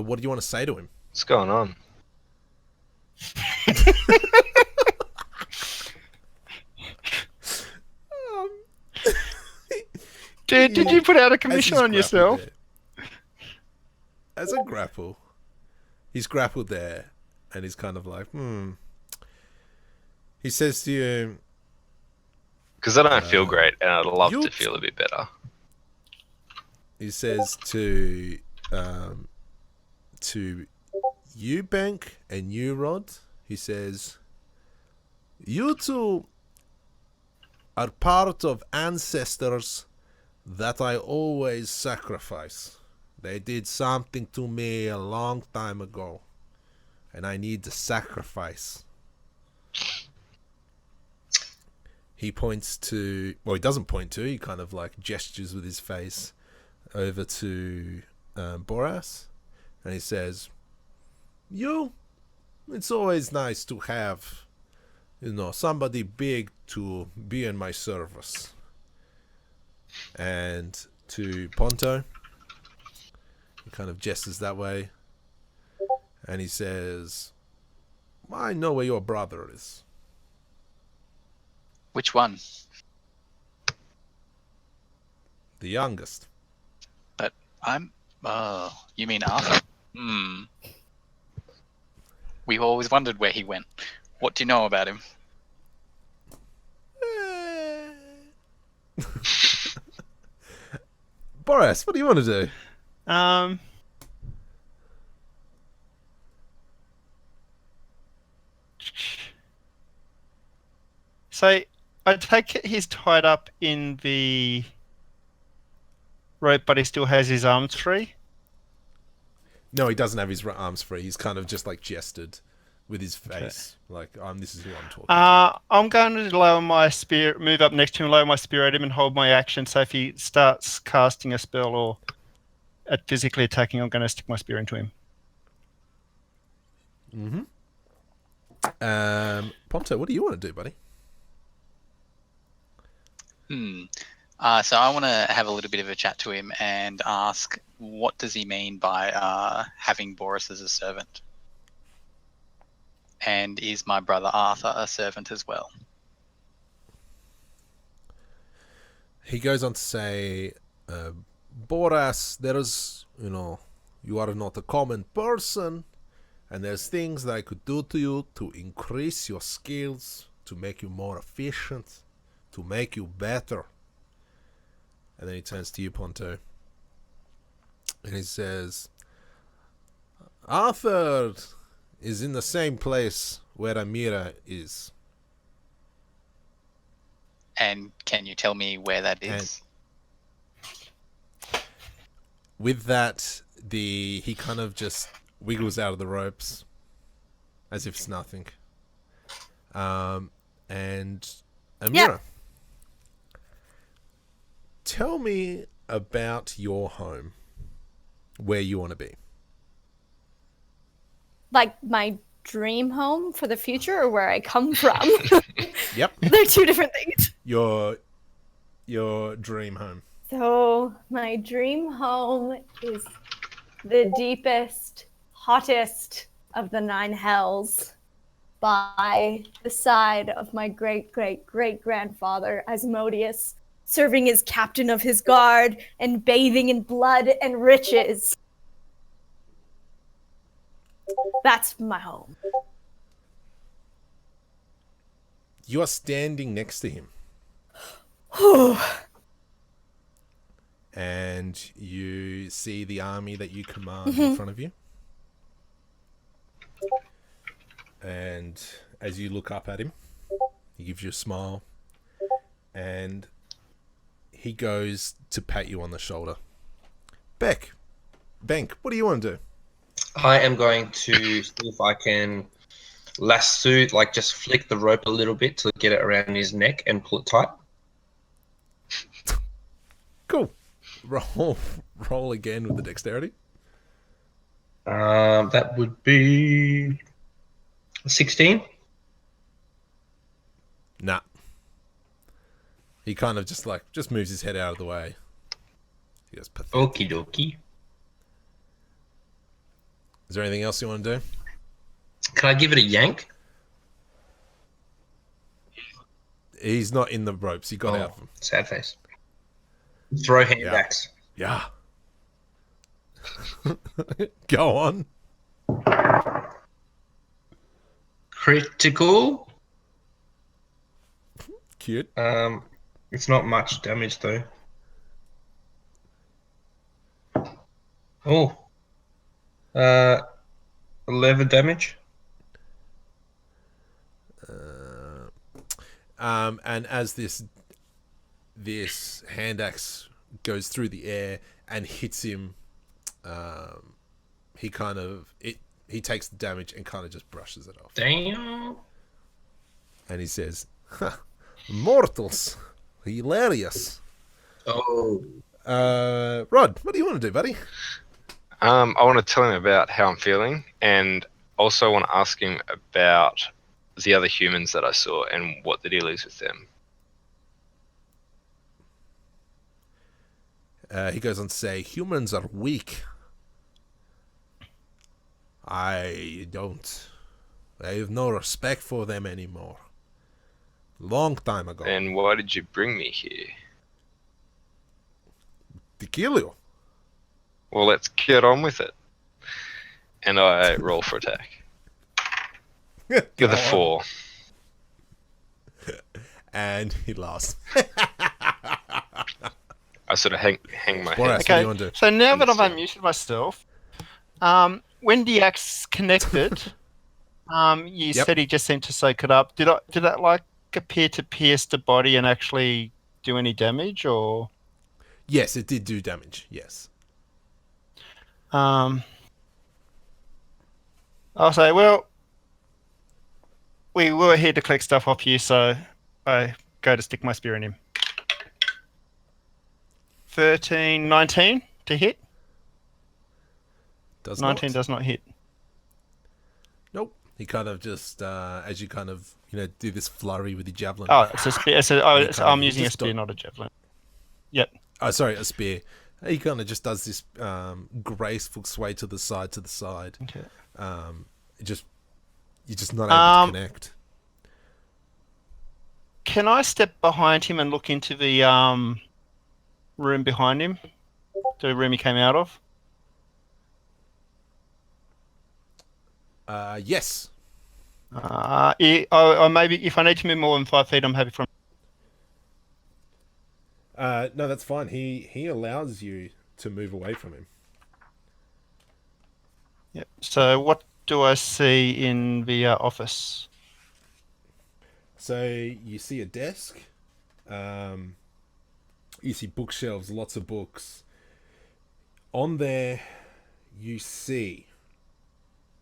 What do you want to say to him? What's going on? Dude, did you put out a As commission he's on yourself? grappled there- As a grapple, he's grappled there, and he's kind of like, He says to you, Because I don't feel great, and I'd love you- to feel a bit better. he says to you, Bank, and you, Rod, he says, you two are part of ancestors that I always sacrifice. They did something to me a long time ago, and I need the sacrifice. He points to, well, he doesn't point to, he kind of like gestures with his face over to Boras, and he says, it's always nice to have, somebody big to be in my service. And to Ponto, he kind of gestures that way, and he says, I know where your brother is. Which one? The youngest. But I'm. You mean Arthur? We've always wondered where he went. What do you know about him? Boris, what do you want to do? So I take it he's tied up in the rope, but he still has his arms free. No, he doesn't have his arms free. He's kind of just like gestured with his face, like, this is who I'm talking to. I'm going to lower my spear, move up next to him, lower my spear at him, and hold my action. So if he starts casting a spell or at physically attacking, I'm going to stick my spear into him. Ponto, what do you want to do, buddy? So I want to have a little bit of a chat to him and ask, what does he mean by having Boris as a servant? And is my brother Arthur a servant as well? He goes on to say, Boras, there is, you are not a common person, and there's things that I could do to you to increase your skills, to make you more efficient, to make you better. And then he turns to you, Ponto, and he says, Arthur is in the same place where Amira is. And can you tell me where that is? And with that, he kind of just wiggles out of the ropes as if it's nothing. And Amira, tell me about your home, where you want to be. Like my dream home for the future, or where I come from? Yep. They're two different things. Your dream home. So my dream home is the deepest, hottest of the 9 hells, by the side of my great-great-great-grandfather Asmodeus, serving as captain of his guard and bathing in blood and riches. That's my home. You are standing next to him. And you see the army that you command in front of you. And as you look up at him, he gives you a smile. And he goes to pat you on the shoulder. Bank, what do you want to do? I am going to see if I can lasso, like just flick the rope a little bit to get it around his neck and pull it tight. Cool. Roll again with the dexterity. That would be 16. Nah. He kind of just moves his head out of the way. He goes, pathetic. Okie dokie. Is there anything else you want to do? Can I give it a yank? He's not in the ropes. He got out of them. Sad face. Throw hand axe. Yeah. Go on. Critical. Cute. It's not much damage though. Oh. 11 damage. And as this hand axe goes through the air and hits him, he takes the damage and kind of just brushes it off. Damn. And he says, "Mortals, hilarious." Oh. Rod, what do you want to do, buddy? I want to tell him about how I'm feeling, and also want to ask him about the other humans that I saw and what the deal is with them. He goes on to say, humans are weak. I have no respect for them anymore. Long time ago. Then why did you bring me here? To kill you. Well, let's get on with it. And I roll for attack. With a 4. And he lost. I sort of hang my Boris, head. what do you want to do? So now that I've unmuted myself, when the axe connected, you said he just seemed to soak it up. Did that like appear to pierce the body and actually do any damage, or? Yes, it did do damage. Yes. I'll say, well, we were here to collect stuff off you, so I go to stick my spear in him. 13, 19 to hit. Does 19 not. does not hit. Nope. He kind of just, as you kind of, do this flurry with the javelin. Oh, it's a spear. I'm using a just spear, not a javelin. Yep. Oh, sorry, a spear. He kind of just does this graceful sway to the side. Okay. You're just not able to connect. Can I step behind him and look into the room behind him? The room he came out of? Yes. Maybe if I need to move more than 5 feet, I'm happy from. No, that's fine. He allows you to move away from him. Yep. So what do I see in the office? So you see a desk. You see bookshelves, lots of books. On there, you see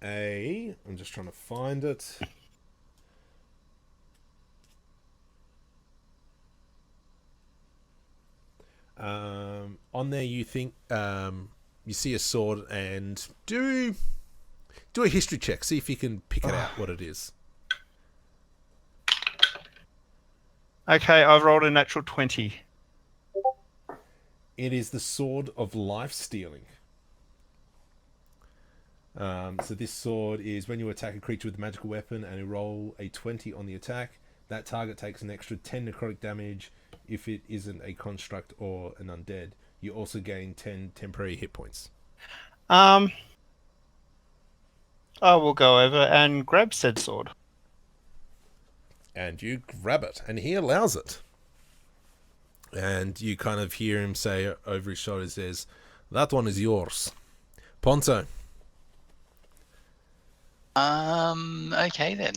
I'm just trying to find it. On there, you think you see a sword, and do a history check. See if you can pick it out what it is. Okay, I've rolled a natural 20. It is the Sword of Life Stealing. So this sword is when you attack a creature with a magical weapon and you roll a 20 on the attack, that target takes an extra 10 necrotic damage if it isn't a construct or an undead. You also gain 10 temporary hit points. I will go over and grab said sword. And you grab it, and he allows it. And you kind of hear him say over his shoulder, says, "That one is yours." Ponzo. Okay then.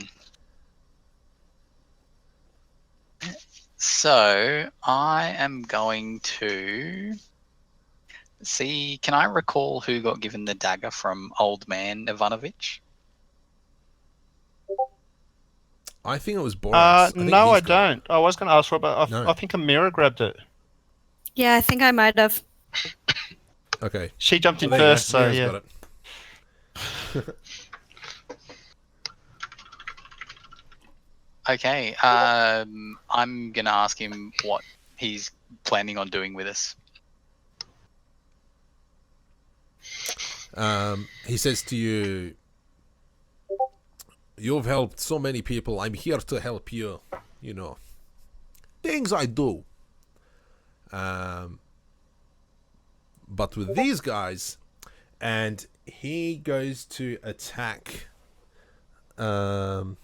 So I am going to see. Can I recall who got given the dagger from Old Man Ivanovich? I think it was Boris. No, I don't. I was going to ask for it, but No. I think Amira grabbed it. Yeah, I think I might have. Okay. She jumped in Well, there you first, go. so Mira's yeah. got it. Okay. I'm gonna ask him what he's planning on doing with us. He says to you, "You've helped so many people. I'm here to help you. Things I do. But with these guys," and he goes to attack Rod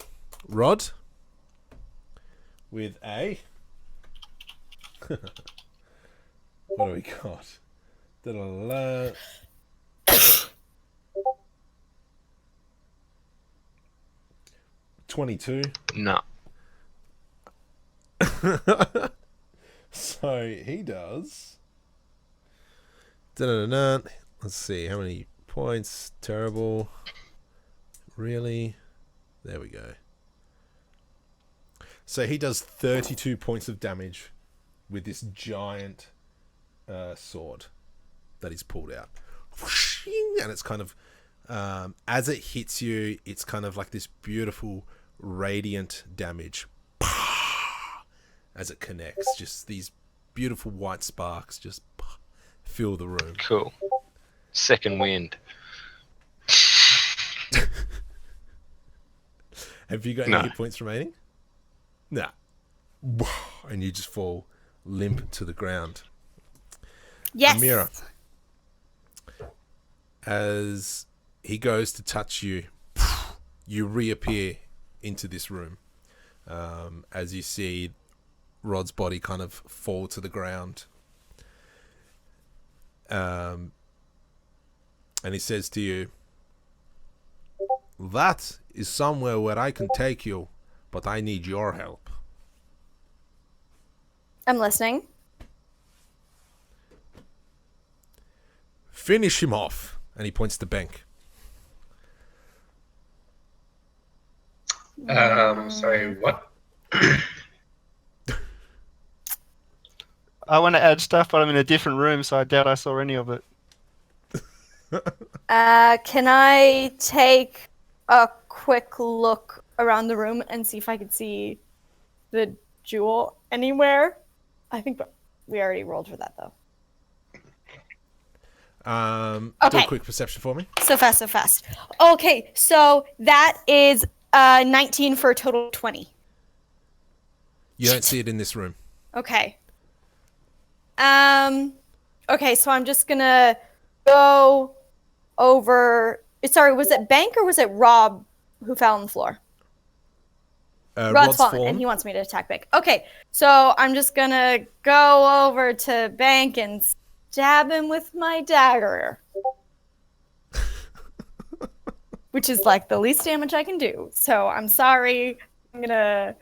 with a what do we got? Da-da-da-da. 22. No. So he does. Da-da-da-da. Let's see how many points. Terrible. Really? There we go. So he does 32 points of damage with this giant sword that he's pulled out. And it's kind of, as it hits you, it's kind of like this beautiful, radiant damage. As it connects, just these beautiful white sparks just fill the room. Cool. Second wind. Have you got any hit points remaining? Nah. And you just fall limp to the ground. Yes. Amira, as he goes to touch you, you reappear into this room. As you see Rod's body kind of fall to the ground. And he says to you, "That is somewhere where I can take you, but I need your help." I'm listening. "Finish him off." And he points to Bank. Sorry, what? I want to add stuff, but I'm in a different room, so I doubt I saw any of it. Can I take a quick look around the room and see if I could see the jewel anywhere? I think we already rolled for that, though. Do a quick perception for me. So fast. Okay, so that is 19 for a total of 20. You don't see it in this room. Okay. Okay, so I'm just gonna go over. Sorry, was it Bank or was it Rob who fell on the floor? Rod's fallen, and he wants me to attack Bank. Okay, so I'm just gonna go over to Bank and stab him with my dagger. Which is like the least damage I can do. So I'm sorry. I'm gonna...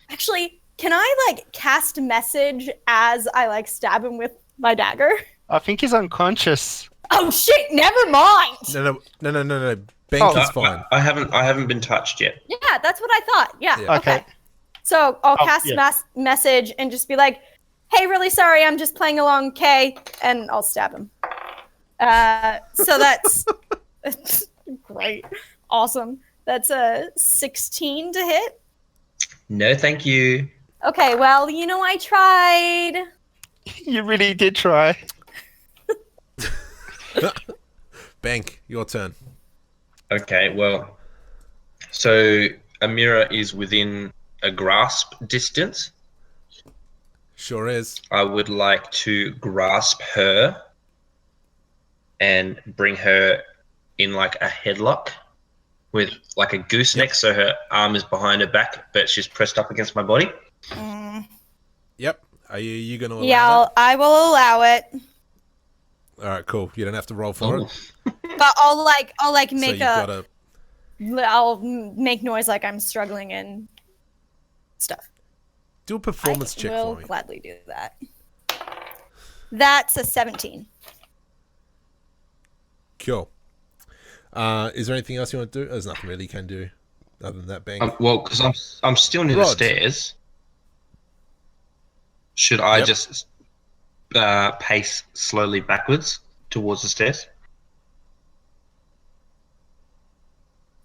Actually, can I like cast message as I like stab him with my dagger? I think he's unconscious. Oh shit, never mind! No. Bank is fine. I haven't been touched yet. Yeah, that's what I thought. Yeah. Okay. So I'll cast message and just be like, "Hey, really sorry, I'm just playing along, Kay," and I'll stab him. So that's great. Awesome. That's a 16 to hit. No, thank you. Okay, well, I tried. You really did try. Bank, your turn. Okay, well, so Amira is within a grasp distance. Sure is. I would like to grasp her and bring her in like a headlock with like a gooseneck, so her arm is behind her back, but she's pressed up against my body. Yep. Are you going to allow that? I will allow it. All right, cool. You don't have to roll for it. But I'll make So I'll make noise like I'm struggling and stuff. do a performance check I will for me. gladly do that. That's a 17. Cool. Is there anything else you want to do? There's nothing really you can do other than that, Bank. Well, because I'm still near the Rod. stairs. Should I just pace slowly backwards towards the stairs?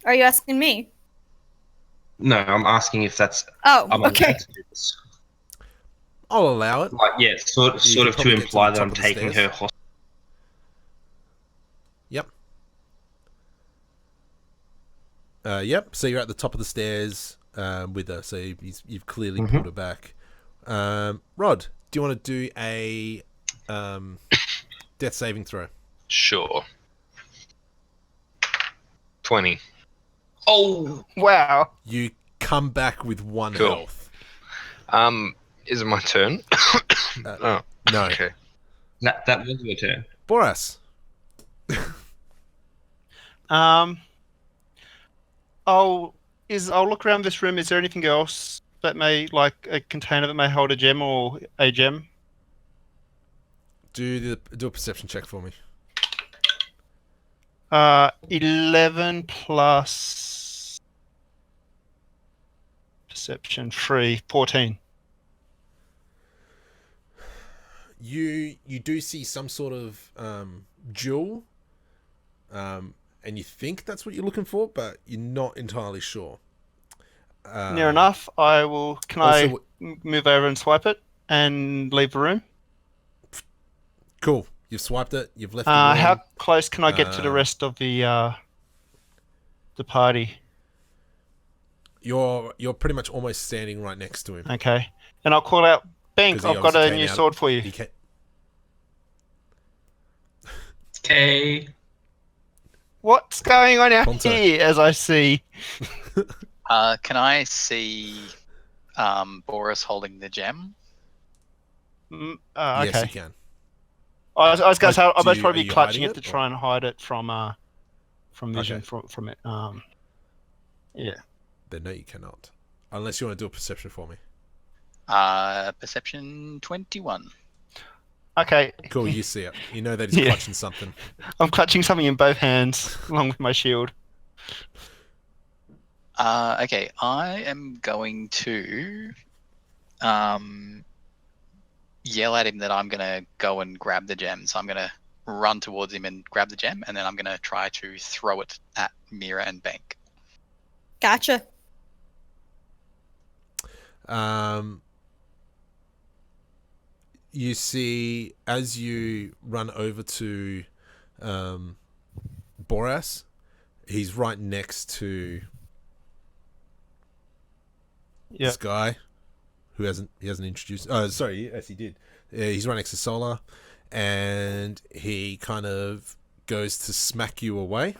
Are you asking me? No, I'm asking if that's. Oh, I'm okay. allowed to do this. I'll allow it. Like, yeah, sort You can of to probably get to imply the that top I'm of the taking stairs. her hostage. Yep. So you're at the top of the stairs with her. So you've clearly pulled her back. Rod, do you want to do a death saving throw? Sure. 20. Oh, wow. You come back with one Cool. health. Is it my turn? Oh, No. okay. That was your turn. Boras. I'll look around this room. Is there anything else that may, like a container that may hold a gem or a gem? Do a perception check for me. 11 plus perception 3, 14. You do see some sort of jewel, and you think that's what you're looking for, but you're not entirely sure. Near enough. I will. Can I also- move over and swipe it and leave the room? Cool. You've swiped it. You've left the room. How close can I get to the rest of the party? You're pretty much almost standing right next to him. Okay. And I'll call out, Bank, 'Cause he I've got obviously a came new out- sword for you. He ca- Okay. What's going on out Ponto. here as I see? Can I see Boris holding the gem? Okay. Yes, you can. I was going to say, I do must you- probably are be you clutching hiding it to it, try and hide it from vision Okay. from it. Yeah. Then no, you cannot. Unless you want to do a perception for me. Perception 21. Okay. Cool, you see it. You know that he's Yeah. clutching something. I'm clutching something in both hands along with my shield. Okay, I am going to yell at him that I'm going to go and grab the gem. So I'm going to run towards him and grab the gem, and then I'm going to try to throw it at Mira and Bank. Gotcha. You see, as you run over to Boras, he's right next to this guy who hasn't introduced. Oh, sorry, yes, he did. He's right next to Solar, and he kind of goes to smack you away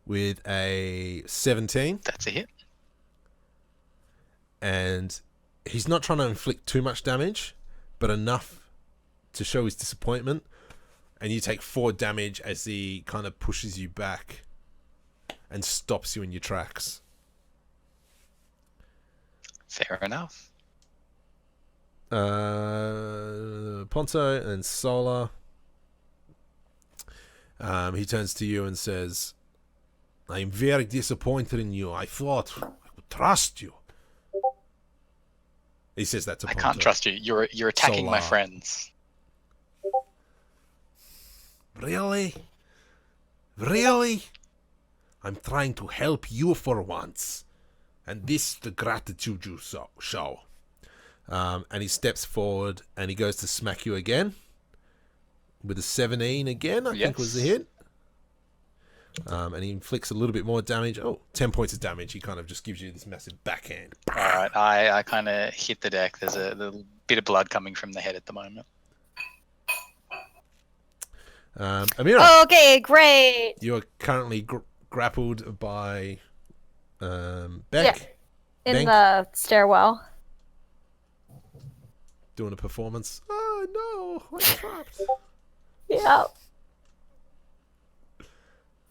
with a 17. That's a hit. And he's not trying to inflict too much damage, but enough to show his disappointment. And you take 4 damage as he kind of pushes you back and stops you in your tracks. Fair enough. Ponto and Solar. He turns to you and says, "I'm very disappointed in you. I thought I would trust you." He says that to I Ponto. can't trust you. You're attacking my Solar. friends. Really? Really? I'm trying to help you for once. And this is the gratitude you show. And he steps forward and he goes to smack you again. With a 17 again, I think was the hit. And he inflicts a little bit more damage. Oh, 10 points of damage. He kind of just gives you this massive backhand. Alright, I kind of hit the deck. There's a little bit of blood coming from the head at the moment. Amira, Okay, great. you are currently grappled by Beck. Yeah. In Bank. the stairwell. Doing a performance. Oh no, I'm trapped. Yeah.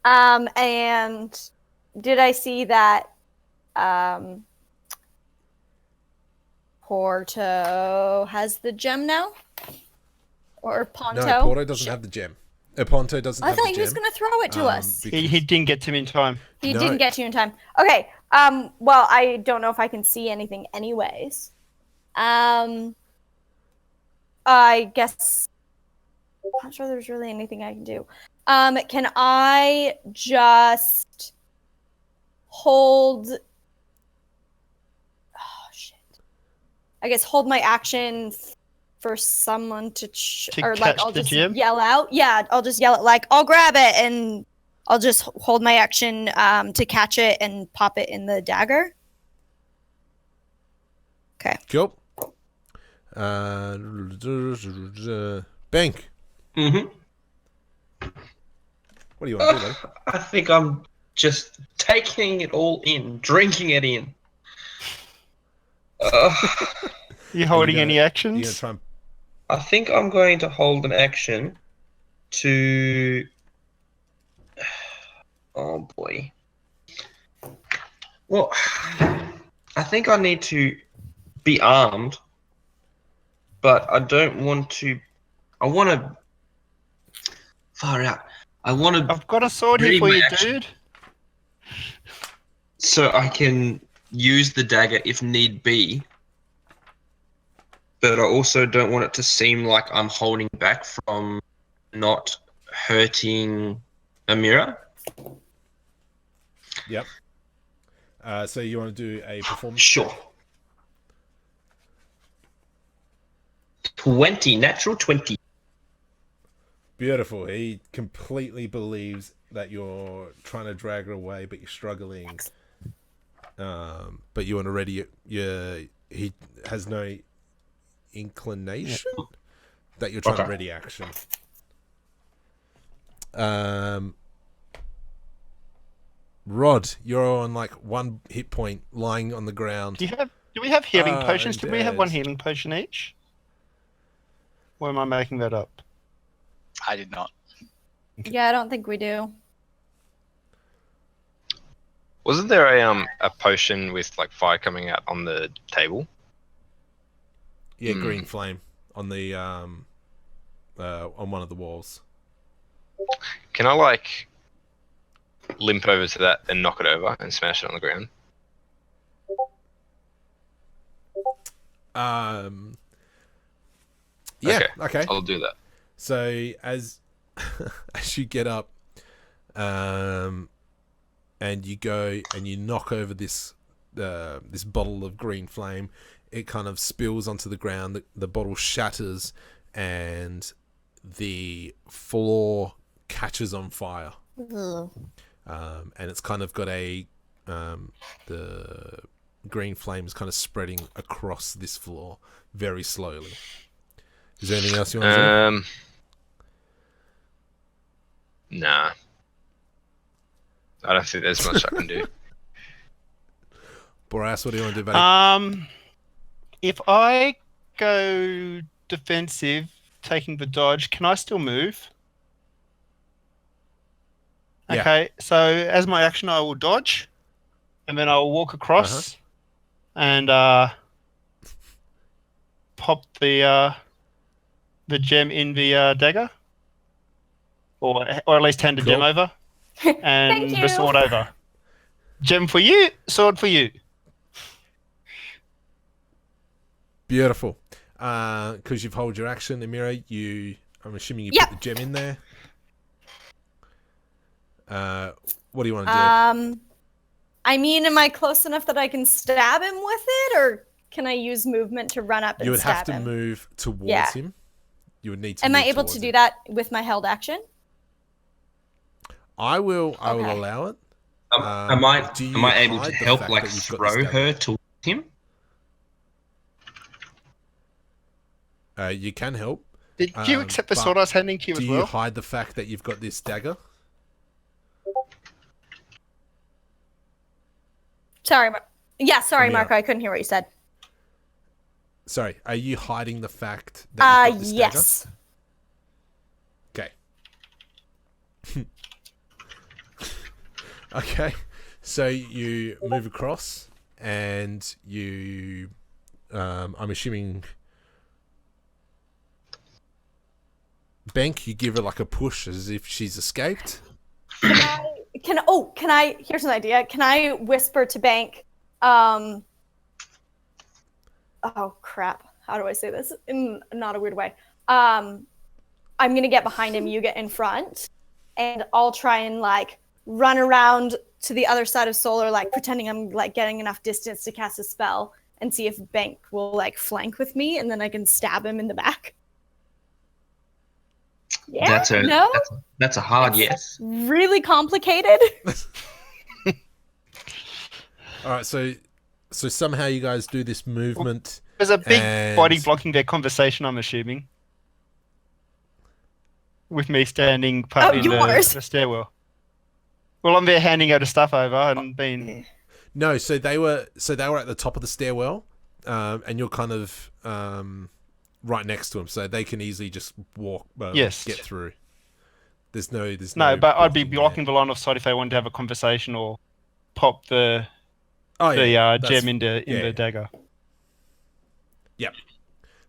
And did I see that Porto has the gem now? Or Ponto? No, Porto doesn't have the gem. Ponto doesn't I have thought the he gem. was going to throw it to us. He didn't get to me in time. He No. didn't get to you in time. Okay. Well, I don't know if I can see anything anyways. I guess I'm not sure there's really anything I can do. Can I just hold shit. I guess hold my action for someone to or like catch I'll the just gem? yell out. Yeah, I'll just yell it like I'll grab it and I'll just hold my action to catch it and pop it in the dagger. Okay. Cool. Bank. Mm-hmm. What do you want to do, buddy? I think I'm just taking it all in, drinking it in. You holding gonna- any You're gonna actions? try and I think I'm going to hold an action to. Oh boy. Well, I think I need to be armed, but I don't want to. I want to. Far out. I want to. I've got a sword here Read for my you, action. dude. So I can use the dagger if need be. but I also don't want it to seem like I'm holding back from not hurting Amira. Yep. So you want to do a performance? Sure. check? 20, natural 20. Beautiful. He completely believes that you're trying to drag her away, but you're struggling. But you want to ready. He has no inclination that you're trying to ready action. Rod, you're on like 1 hit point, lying on the ground. Do we have healing Oh, potions? Did we have one dead. healing potion each? Or am I making that up? I did not. Yeah, I don't think we do. Wasn't there a potion with like fire coming out on the table? Yeah, green flame on the on one of the walls. Can I like limp over to that and knock it over and smash it on the ground? Yeah, okay. I'll do that. So as as you get up, and you go and you knock over this this bottle of green flame, it kind of spills onto the ground. The bottle shatters, and the floor catches on fire. Ugh. And it's kind of got a the green flame is kind of spreading across this floor very slowly. Is there anything else you want to do? Nah. I don't think there's much I can do. Boras, what do you want to do, buddy? If I go defensive, taking the dodge, can I still move? Yeah. Okay, so as my action, I will dodge, and then I will walk across, and pop the gem in the dagger, or at least hand the gem Cool. over, and Thank the you. sword over. Gem for you, sword for you. Beautiful. Because you've held your action, Amira, I'm assuming you Yep. put the gem in there. What do you want to do? I mean, am I close enough that I can stab him with it, or can I use movement to run up and You would have stab to him? move towards Yeah. him. You would need to. Am move I able towards to do him. that with my held action? I will Okay. allow it. Am I do you able to hide the help, fact like, that you've got throw this her dagger? towards him? You can help. Did you accept the but sword I was handing to you Do as you well? hide the fact that you've got this dagger? Sorry, sorry, Amira. Marco. I couldn't hear what you said. Sorry, are you hiding the fact that you've got this Yes. dagger? Okay. Okay. So you move across, and you, I'm assuming, Bank, you give her like a push as if she's escaped. Can I? Here's an idea. Can I whisper to Bank? Oh crap! How do I say this in not a weird way? I'm gonna get behind him. You get in front, and I'll try and like run around to the other side of Solar, like pretending I'm like getting enough distance to cast a spell, and see if Bank will like flank with me, and then I can stab him in the back. Yeah. That's a hard yes. Really complicated. All right, so somehow you guys do this movement. There's a big and- body blocking their conversation, I'm assuming. With me standing in yours. the stairwell. Well, I'm there handing her the stuff over and being... No, so they were at the top of the stairwell, and you're kind of right next to them, so they can easily just walk. Yes. Get through. There's no. No, but I'd be there. blocking the line of sight if they wanted to have a conversation or pop the Oh, yeah, that's- gem in the dagger. Yep.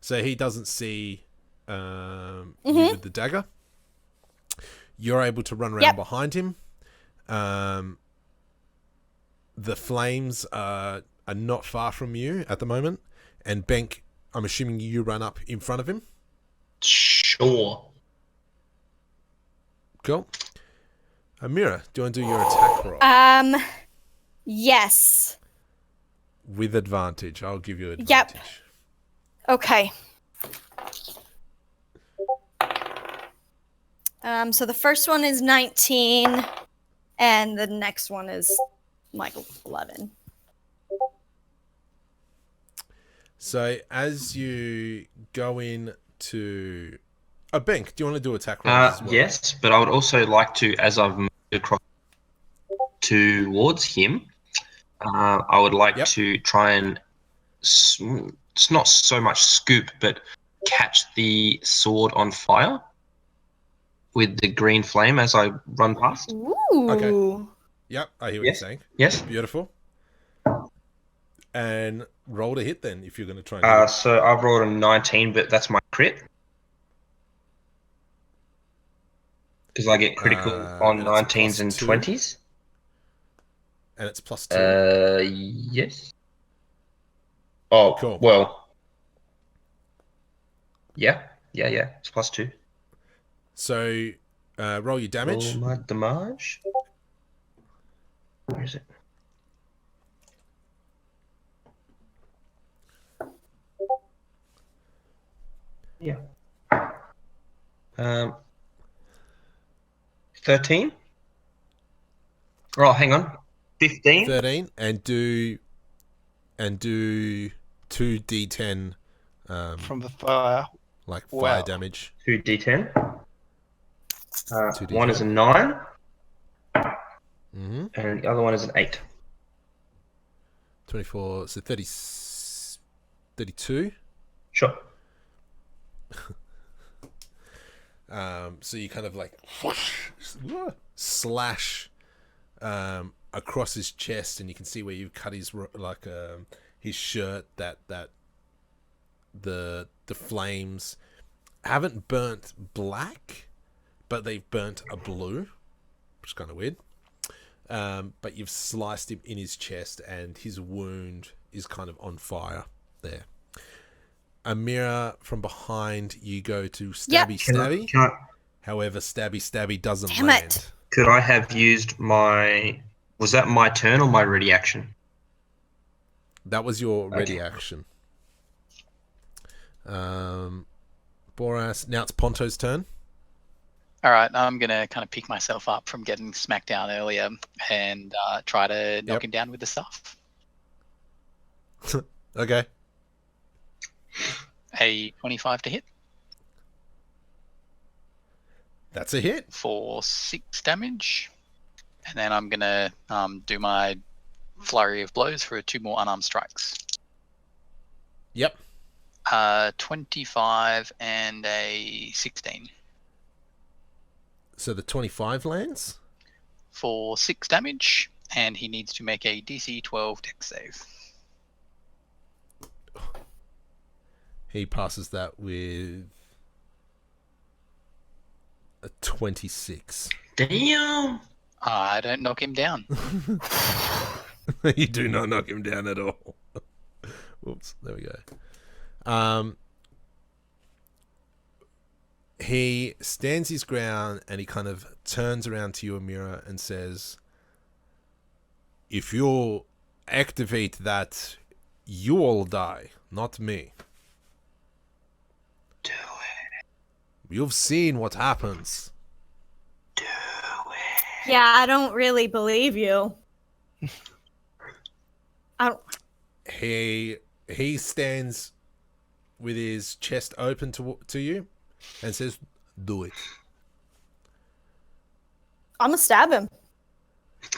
So he doesn't see you Mhm. with the dagger. You're able to run around Yep. behind him. The flames are not far from you at the moment, and Benk, I'm assuming you run up in front of him. Sure. Cool. Amira, do you want to do your attack roll? Yes. With advantage. I'll give you advantage. Yep. Okay. So the first one is 19, and the next one is like 11. So as you go in to... Oh, Benk, do you want to do attack rolls as well? Yes, but I would also like to, as I've moved across towards him, I would like to try and, it's not so much scoop, but catch the sword on fire with the green flame as I run past. Ooh. Okay. Yep, I hear what you're saying. Yes. Beautiful. And roll to hit then, if you're going to try and hit it. So I've rolled a 19, but that's my crit. Because I get critical on and it's 19s and +2. 20s. And it's +2. Yes. Oh, Cool. well. Yeah. It's +2. So, roll your damage. Roll my damage. Where is it? Yeah. 13? Oh, hang on. 15? 13, and do 2d10 From the fire. like Wow. fire damage. 2d10. 2d10. One is a 9, Mm-hmm. and the other one is an 8. 24, so 32. Sure. So you kind of like slash across his chest, and you can see where you've cut his his shirt. That the flames haven't burnt black, but they've burnt a blue, which is kind of weird. But you've sliced him in his chest, and his wound is kind of on fire there. Amira, from behind, you go to stabby stabby. Can I, However, stabby stabby doesn't Damn land. it. could I have used my... Was that my turn or my ready action? That was your ready Okay. action. Boras. Now it's Ponto's turn. All right, I'm going to kind of pick myself up from getting smacked down earlier and try to knock him down with the stuff. Okay. A 25 to hit That's a hit. for 6 damage. And then I'm going to do my flurry of blows for 2 more unarmed strikes. Yep. 25 and a 16 So the 25 lands. for 6 damage, and he needs to make a DC 12 dex save. He passes that with a 26. Damn! I don't knock him down. You do not knock him down at all. Whoops. There we go. He stands his ground, and he kind of turns around to you, Amira, and says, "If you activate that, you all die, not me. Do it. You've seen what happens." Do it. Yeah, I don't really believe you. I don't... He stands with his chest open to you and says, "Do it." I'm gonna stab him.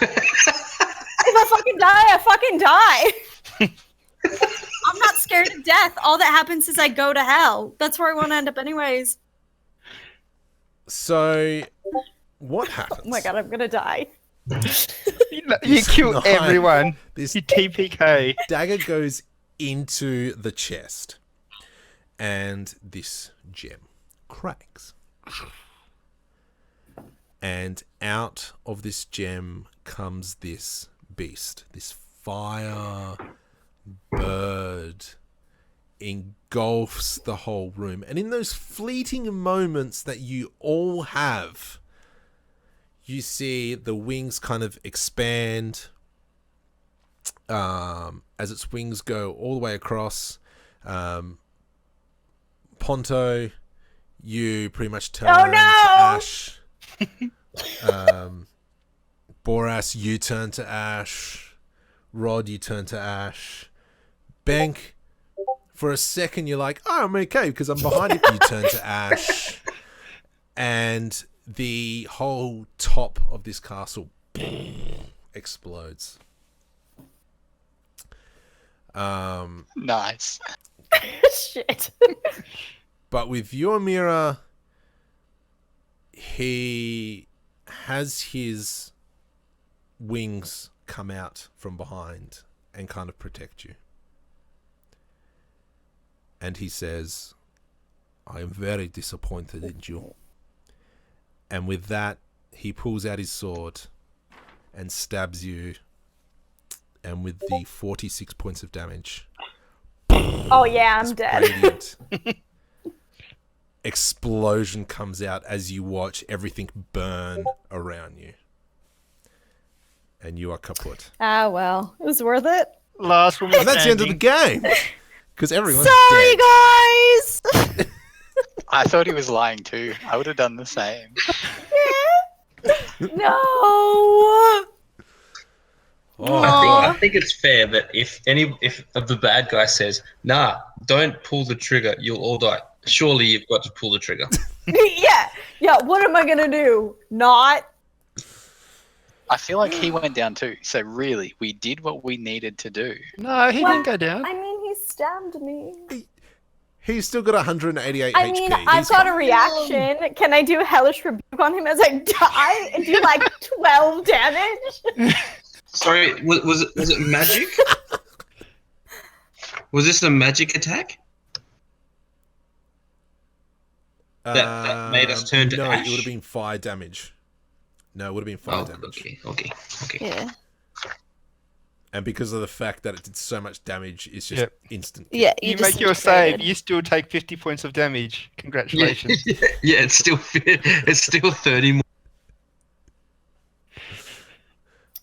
If I fucking die, I fucking die. I'm not scared of death. All that happens is I go to hell. That's where I want to end up anyways. So, what happens? Oh my god, I'm gonna die. You kill knife- everyone. This You TPK. dagger goes into the chest, and this gem cracks. And out of this gem comes this beast, this fire bird. engulfs the whole room. And in those fleeting moments that you all have, you see the wings kind of expand as its wings go all the way across. Ponto, you pretty much turn to ash. Boras, you turn to ash. Rod, you turn to ash. Bank, for a second you're like, oh, I'm okay because I'm behind you. You turn to ash. And the whole top of this castle explodes. Nice. Shit. But with Yoamira, he has his wings come out from behind and kind of protect you. And he says, I am very disappointed in you. And with that, he pulls out his sword and stabs you. And with the 46 points of damage, Oh yeah, I'm dead. radiant explosion comes out as you watch everything burn around you. And you are kaput. Ah well, it was worth it. Last one was And that's the end of the standing. game. Because everyone's Sorry, dead. guys. I thought he was lying too. I would have done the same. No. Oh, I think it's fair that if the bad guy says, nah, don't pull the trigger, you'll all die. Surely you've got to pull the trigger. Yeah. What am I gonna do? Not. I feel like he went down too. So really, we did what we needed to do. No, he What? didn't go down. I mean, he stabbed me. he's still got 188 I HP. mean, I've got a reaction. Can I do hellish rebuke on him as I die and do like 12 damage? Sorry, was it magic? Was this a magic attack? That made us turn to no, ash? it would have been fire damage. No, it would have been fire damage. Okay. Yeah. And because of the fact that it did so much damage, it's just Yep. instant. Yeah. You make your save, you still take 50 points of damage. Congratulations. Yeah, it's still 30 more.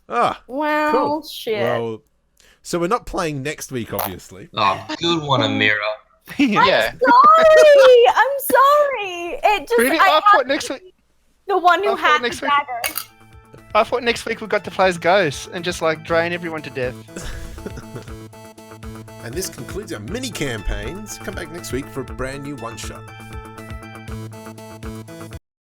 Ah, Well, cool. shit. Well, so we're not playing next week, obviously. Oh, good one, Amira. Yeah. Sorry. I'm sorry. It just Really? I thought next week. the one who I thought had the next week- dagger. I thought next week we got to play as ghosts and just like drain everyone to death. And this concludes our mini campaigns. Come back next week for a brand new one shot.